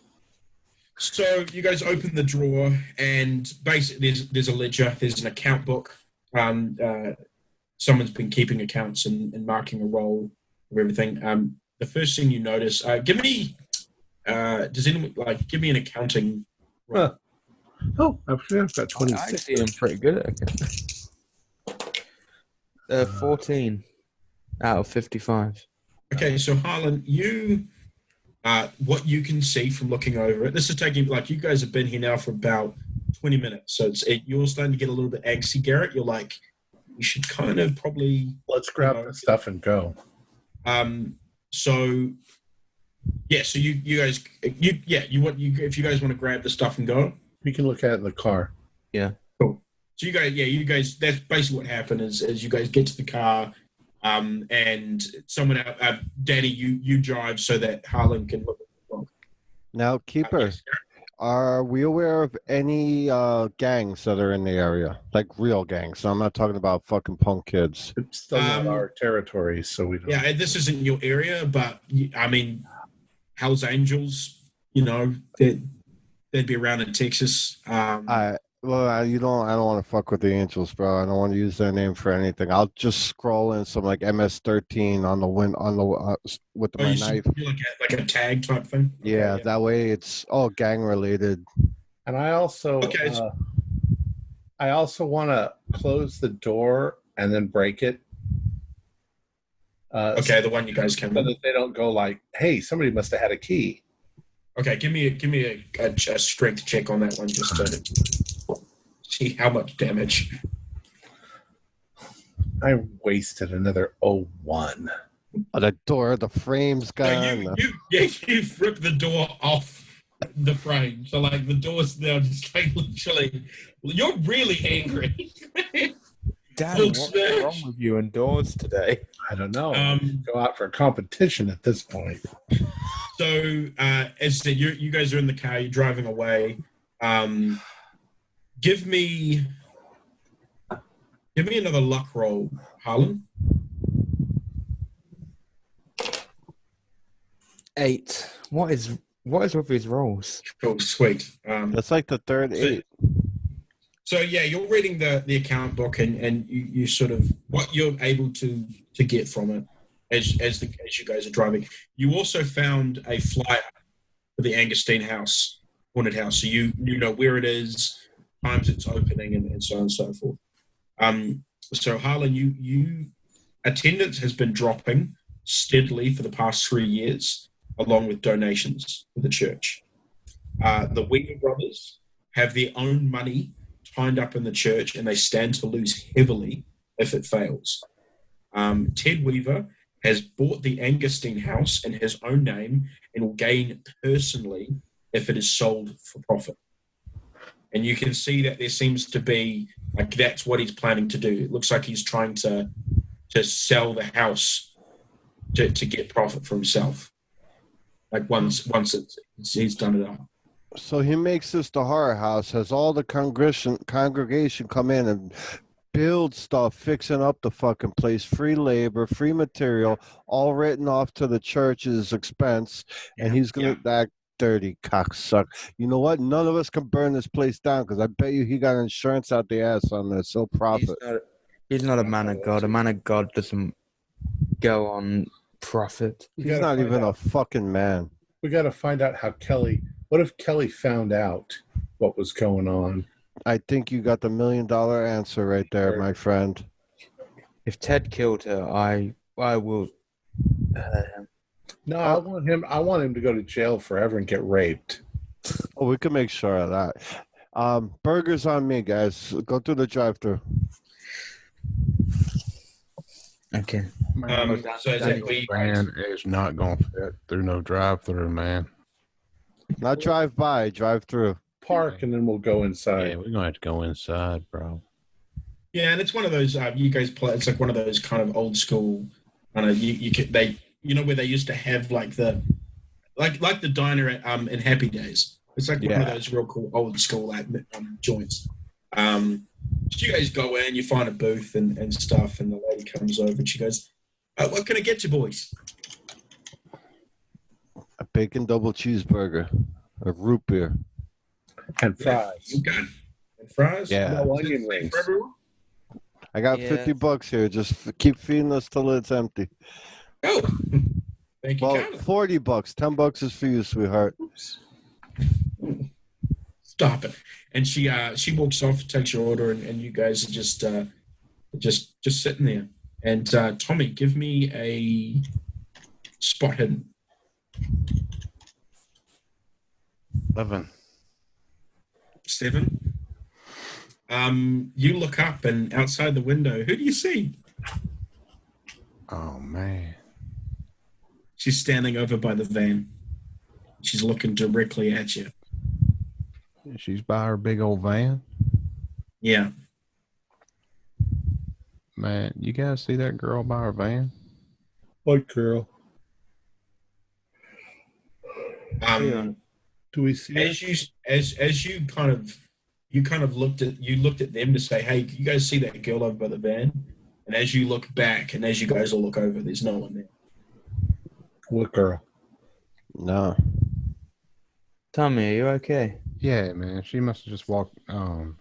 Speaker 2: So you guys open the drawer, and basically there's a ledger, there's an account book. Someone's been keeping accounts and marking a roll of everything. The first thing you notice, give me an accounting roll.
Speaker 1: Huh. Oh, I've got 26.
Speaker 3: Actually, I'm pretty good at it. 14 out of 55.
Speaker 2: Okay, so Harlan, you, what you can see from looking over it, this is taking, like, you guys have been here now for about 20 minutes, so you're starting to get a little bit antsy, Garrett. You're like, we should kind of probably...
Speaker 1: Let's grab the stuff and go.
Speaker 2: So, yeah, so you guys, if you guys want to grab the stuff and go.
Speaker 1: We can look at it in the car.
Speaker 2: Yeah. Cool. So you guys, that's basically what happened is you guys get to the car, and someone else, Danny, you drive so that Harlan can look at the book.
Speaker 4: Now, Keeper,
Speaker 2: Yes.
Speaker 4: are we aware of any gangs that are in the area? Like real gangs. So I'm not talking about fucking punk kids.
Speaker 1: It's still not our territory, so we don't.
Speaker 2: Yeah, this isn't your area, but I mean, Hell's Angels, they'd be around in Texas.
Speaker 4: I don't want to fuck with the Angels, bro. I don't want to use their name for anything. I'll just scroll in some like MS-13 on the with my knife.
Speaker 2: Do like a tag type thing.
Speaker 4: Yeah, that way it's all gang related.
Speaker 1: And I also, want to close the door and then break it.
Speaker 2: The one you guys can.
Speaker 1: So that they don't go like, "Hey, somebody must have had a key."
Speaker 2: Okay, give me a strength check on that one just to see how much damage.
Speaker 1: I wasted another 01.
Speaker 4: Oh, the door, the frame's gone.
Speaker 2: You've ripped the door off the frame, so like the door's now just like literally. You're really angry.
Speaker 3: Daddy, what's wrong with you and doors today?
Speaker 1: I don't know. Go out for a competition at this point.
Speaker 2: So, as I said, you guys are in the car. You're driving away. Give me another luck roll, Harlan.
Speaker 3: 8. What is with his rolls?
Speaker 2: Cool, sweet.
Speaker 4: That's like the third 8.
Speaker 2: So yeah, you're reading the account book, and you sort of what you're able to get from it as you guys are driving. You also found a flyer for the Angustine House, haunted house, so you know where it is, times it's opening, and so on and so forth. So Harlan, you attendance has been dropping steadily for the past 3 years, along with donations for the church. The Weaver brothers have their own money tied up in the church, and they stand to lose heavily if it fails. Ted Weaver has bought the Angustine House in his own name and will gain personally if it is sold for profit. And you can see that there seems to be, like, that's what he's planning to do. It looks like he's trying to sell the house to get profit for himself. Like once he's done it up.
Speaker 4: So he makes this the horror house, has all the congregation come in and build stuff, fixing up the fucking place, free labor, free material, all written off to the church's expense, and he's gonna that dirty cocksucker. You know what? None of us can burn this place down because I bet you he got insurance out the ass on this. He'll profit.
Speaker 3: He's not a man of God. A man of God doesn't go on profit.
Speaker 4: He's not even a fucking man.
Speaker 1: We got to find out how Kelly. What if Kelly found out what was going on?
Speaker 4: I think you got the $1 million answer right there, my friend.
Speaker 3: If Ted killed her, I will hurt him.
Speaker 1: No, I want him to go to jail forever and get raped.
Speaker 4: Oh, we can make sure of that. Burgers on me, guys. Go through the drive-thru.
Speaker 3: Okay.
Speaker 2: So is that where you guys...
Speaker 5: Man, it's not going to fit through no drive-through, man.
Speaker 4: Not drive-by, drive-through.
Speaker 1: Park, and then we'll go inside.
Speaker 5: Yeah, we're going to have to go inside, bro.
Speaker 2: Yeah, and it's one of those, you guys play, it's like one of those kind of old school, you know where they used to have like the diner at, in Happy Days. It's like one of those real cool old school joints. So you guys go in, you find a booth and stuff, and the lady comes over and she goes, what can I get you boys?
Speaker 4: A bacon double cheeseburger, a root beer.
Speaker 1: And fries.
Speaker 2: You got it. And fries?
Speaker 4: Yeah.
Speaker 1: No onion rings.
Speaker 2: For everyone?
Speaker 4: I got $50 here. Just keep feeding us till it's empty.
Speaker 2: Oh, thank you.
Speaker 4: Well, $40. $10 is for you, sweetheart.
Speaker 2: Oops. Stop it. And she walks off, takes your order, and you guys are just sitting there. And Tommy, give me a spot hidden.
Speaker 5: 11.
Speaker 2: 7. You look up, and outside the window, who do you see?
Speaker 5: Oh, man.
Speaker 2: She's standing over by the van. She's looking directly at you.
Speaker 5: She's by her big old van.
Speaker 2: Yeah.
Speaker 5: Man, you guys see that girl by her van?
Speaker 1: What girl? Do we see
Speaker 2: as you kind of looked at them to say, hey, you guys see that girl over by the van? And as you look back and as you guys all look over, there's no one there.
Speaker 1: What girl?
Speaker 4: No.
Speaker 3: Tommy, are you okay?
Speaker 5: Yeah, man. She must have just walked. Around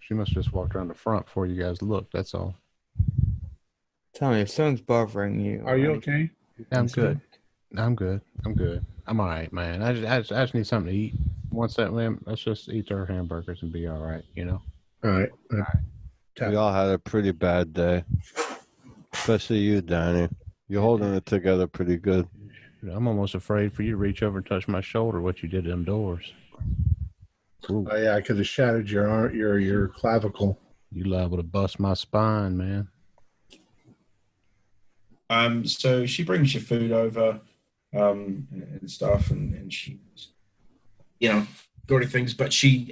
Speaker 5: the front before you guys looked. That's all.
Speaker 3: Tommy, if someone's bothering you,
Speaker 1: Are you okay?
Speaker 5: I'm good. I'm good. I'm all right, man. I just need something to eat. Let's just eat our hamburgers and be all right, you know?
Speaker 1: All right.
Speaker 4: We all had a pretty bad day. Especially you, Danny. You're holding it together pretty good.
Speaker 5: I'm almost afraid for you to reach over and touch my shoulder, what you did to them doors.
Speaker 1: Ooh. Oh, yeah, I could have shattered your clavicle.
Speaker 5: You liable to bust my spine, man.
Speaker 2: So she brings your food over, and stuff, and she, go to things, but she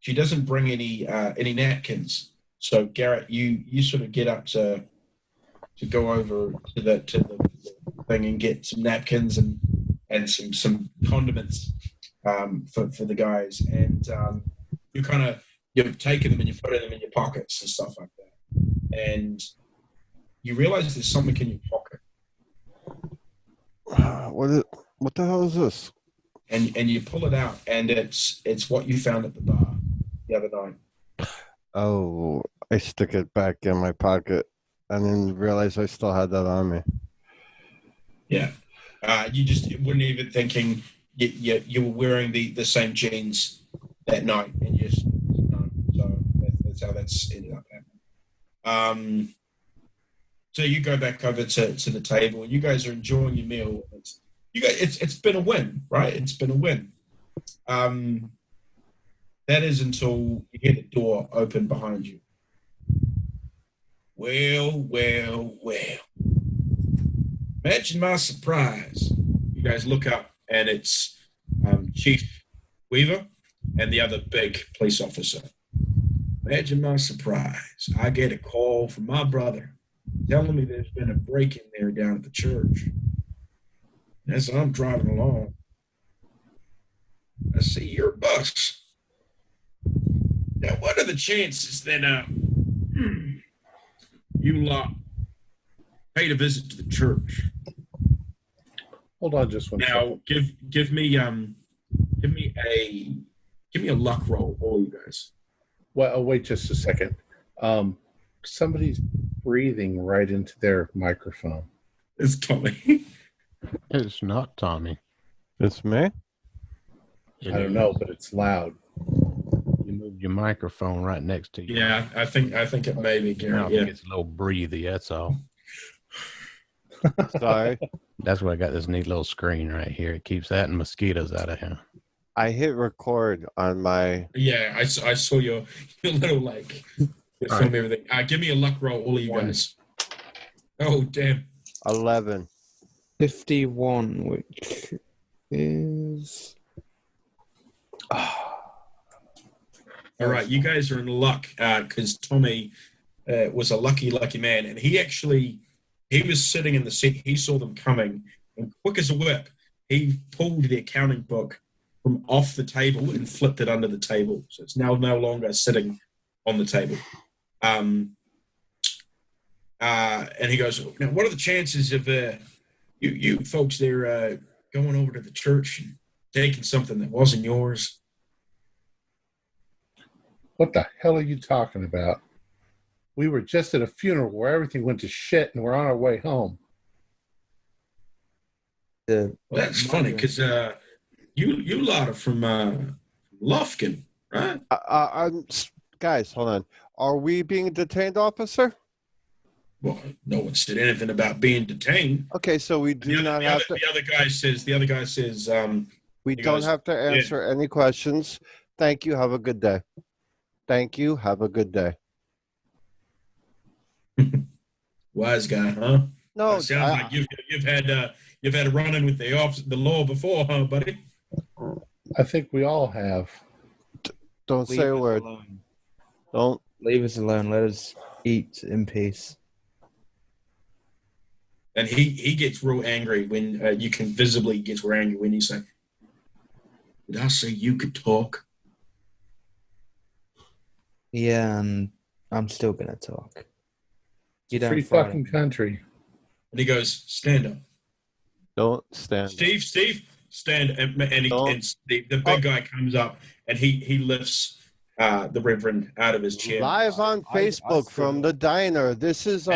Speaker 2: doesn't bring any napkins. So Garrett, you sort of get up to go over to the thing and get some napkins and some condiments for the guys, and you're taking them and you're putting them in your pockets and stuff like that, and you realize there's something in your pocket.
Speaker 4: What the hell is this?
Speaker 2: And you pull it out, and it's what you found at the bar the other night.
Speaker 4: Oh, I stick it back in my pocket and then realize I still had that on me.
Speaker 2: Yeah. You just weren't even thinking you were wearing the same jeans that night, and so that's how that's ended up happening. So you go back over to the table, and you guys are enjoying your meal. It's been a win, right? It's been a win. That is until you hear the door open behind you. Well. Imagine my surprise. You guys look up, and it's Chief Weaver and the other big police officer. Imagine my surprise. I get a call from my brother telling me there's been a break-in there down at the church. And as I'm driving along, I see your bus. Now, what are the chances that you lot paid a visit to the church.
Speaker 1: Hold on just one second.
Speaker 2: Now, give me a luck roll, all you guys.
Speaker 1: Well, wait just a second. Somebody's breathing right into their microphone.
Speaker 2: It's Tommy.
Speaker 5: It's not Tommy.
Speaker 4: It's me?
Speaker 1: I don't know, but it's loud.
Speaker 5: You moved your microphone right next to you.
Speaker 2: Yeah, I think it may be Gary.
Speaker 5: Now
Speaker 2: Yeah.
Speaker 5: it's a little breathy, that's all.
Speaker 4: Sorry.
Speaker 5: That's why I got this neat little screen right here. It keeps that and mosquitoes out of here.
Speaker 4: I hit record on my...
Speaker 2: Yeah, I saw your little like film everything. Give me a luck roll, all of you guys. Oh damn.
Speaker 4: 11.
Speaker 3: 51, which is...
Speaker 2: All right, you guys are in luck because Tommy was a lucky man, and he was sitting in the seat. He saw them coming, and quick as a whip, he pulled the accounting book from off the table and flipped it under the table. So it's now no longer sitting on the table. And he goes, "Now, what are the chances of you folks there going over to the church and taking something that wasn't yours?"
Speaker 1: What the hell are you talking about? We were just at a funeral where everything went to shit and we're on our way home.
Speaker 2: Well, that's funny because you lot are from Lufkin, right?
Speaker 4: Guys, hold on. Are we being detained, officer?
Speaker 2: Well, no one said anything about being detained.
Speaker 4: Okay, so we do not have to...
Speaker 2: The other guy says,
Speaker 4: we don't have to answer any questions. Thank you. Have a good day. Thank you. Have a good day.
Speaker 2: Wise guy, huh?
Speaker 4: No,
Speaker 2: sounds like you've had a run-in with the law before, huh, buddy?
Speaker 1: I think we all have.
Speaker 4: Don't say a word.
Speaker 3: Alone.
Speaker 4: Don't.
Speaker 3: Leave us alone. Let us eat in peace.
Speaker 2: And he gets real angry when you can visibly get real angry when you say, "Did I say you could talk?"
Speaker 3: Yeah, and I'm still gonna talk. You don't
Speaker 1: Free
Speaker 3: fight
Speaker 1: fucking
Speaker 3: him.
Speaker 1: country.
Speaker 2: And he goes, "Stand up,
Speaker 4: Don't stand.
Speaker 2: Steve, stand." And the big guy comes up and he lifts the Reverend out of his chair.
Speaker 4: Live on Facebook from the diner. This is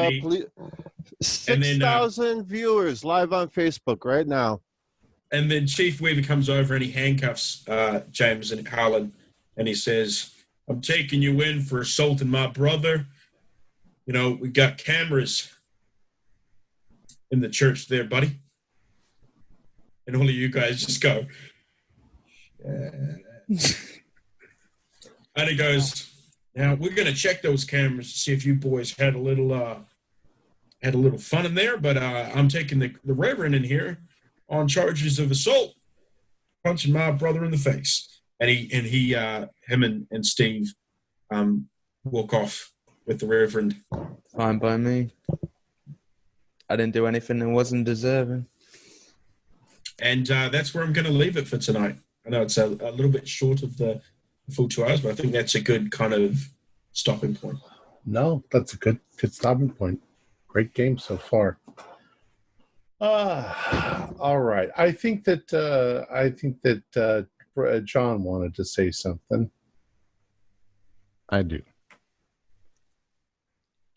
Speaker 4: 6,000 viewers live on Facebook right now.
Speaker 2: And then Chief Weaver comes over and he handcuffs James and Harlan, and he says, "I'm taking you in for assaulting my brother. You know, we got cameras in the church there, buddy." And all of you guys just go. And he goes, "Now we're going to check those cameras to see if you boys had a little fun in there, but I'm taking the Reverend in here on charges of assault, punching my brother in the face." And him and Steve walk off with the Reverend.
Speaker 3: Fine by me. I didn't do anything that wasn't deserving.
Speaker 2: And that's where I'm going to leave it for tonight. I know it's a little bit short of the full 2 hours, but I think that's a good kind of stopping point.
Speaker 1: No, that's a good stopping point. Great game so far. All right. I think that John wanted to say something.
Speaker 5: I do.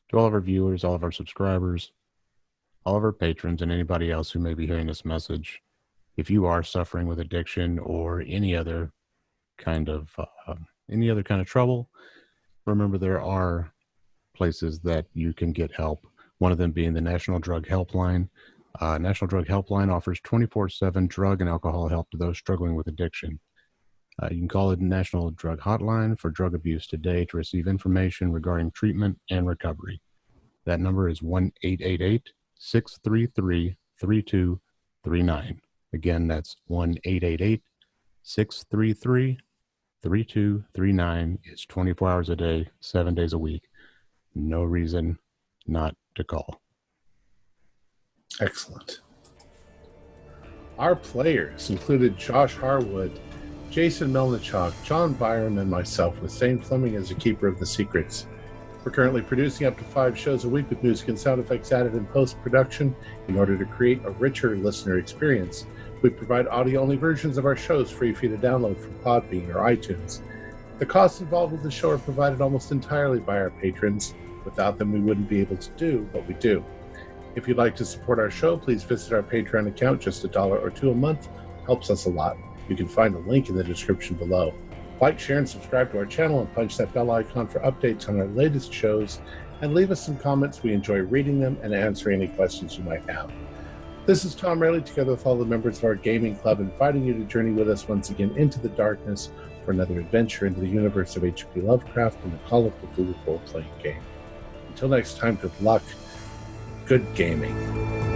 Speaker 5: To all of our viewers, all of our subscribers, all of our patrons, and anybody else who may be hearing this message, if you are suffering with addiction or any other kind of trouble, remember there are places that you can get help. One of them being the National Drug Helpline. National Drug Helpline offers 24/7 drug and alcohol help to those struggling with addiction. You can call the National Drug Hotline for drug abuse today to receive information regarding treatment and recovery. That number is 1-888-633-3239. Again, that's 1-888-633-3239. It's 24 hours a day, 7 days a week. No reason not to call.
Speaker 1: Excellent. Our players included Josh Harwood, Jason Melnichuk, John Byram, and myself, with Zane Fleming as the keeper of the secrets. We're currently producing up to 5 shows a week with music and sound effects added in post-production in order to create a richer listener experience. We provide audio-only versions of our shows free for you to download from Podbean or iTunes. The costs involved with the show are provided almost entirely by our patrons. Without them, we wouldn't be able to do what we do. If you'd like to support our show, please visit our Patreon account. Just $1 or $2 a month helps us a lot. You can find a link in the description below. Like, share, and subscribe to our channel and punch that bell icon for updates on our latest shows. And leave us some comments. We enjoy reading them and answering any questions you might have. This is Tom Rayleigh, together with all the members of our gaming club, inviting you to journey with us once again into the darkness for another adventure into the universe of H.P. Lovecraft and the Call of Cthulhu role-playing game. Until next time, good luck, good gaming.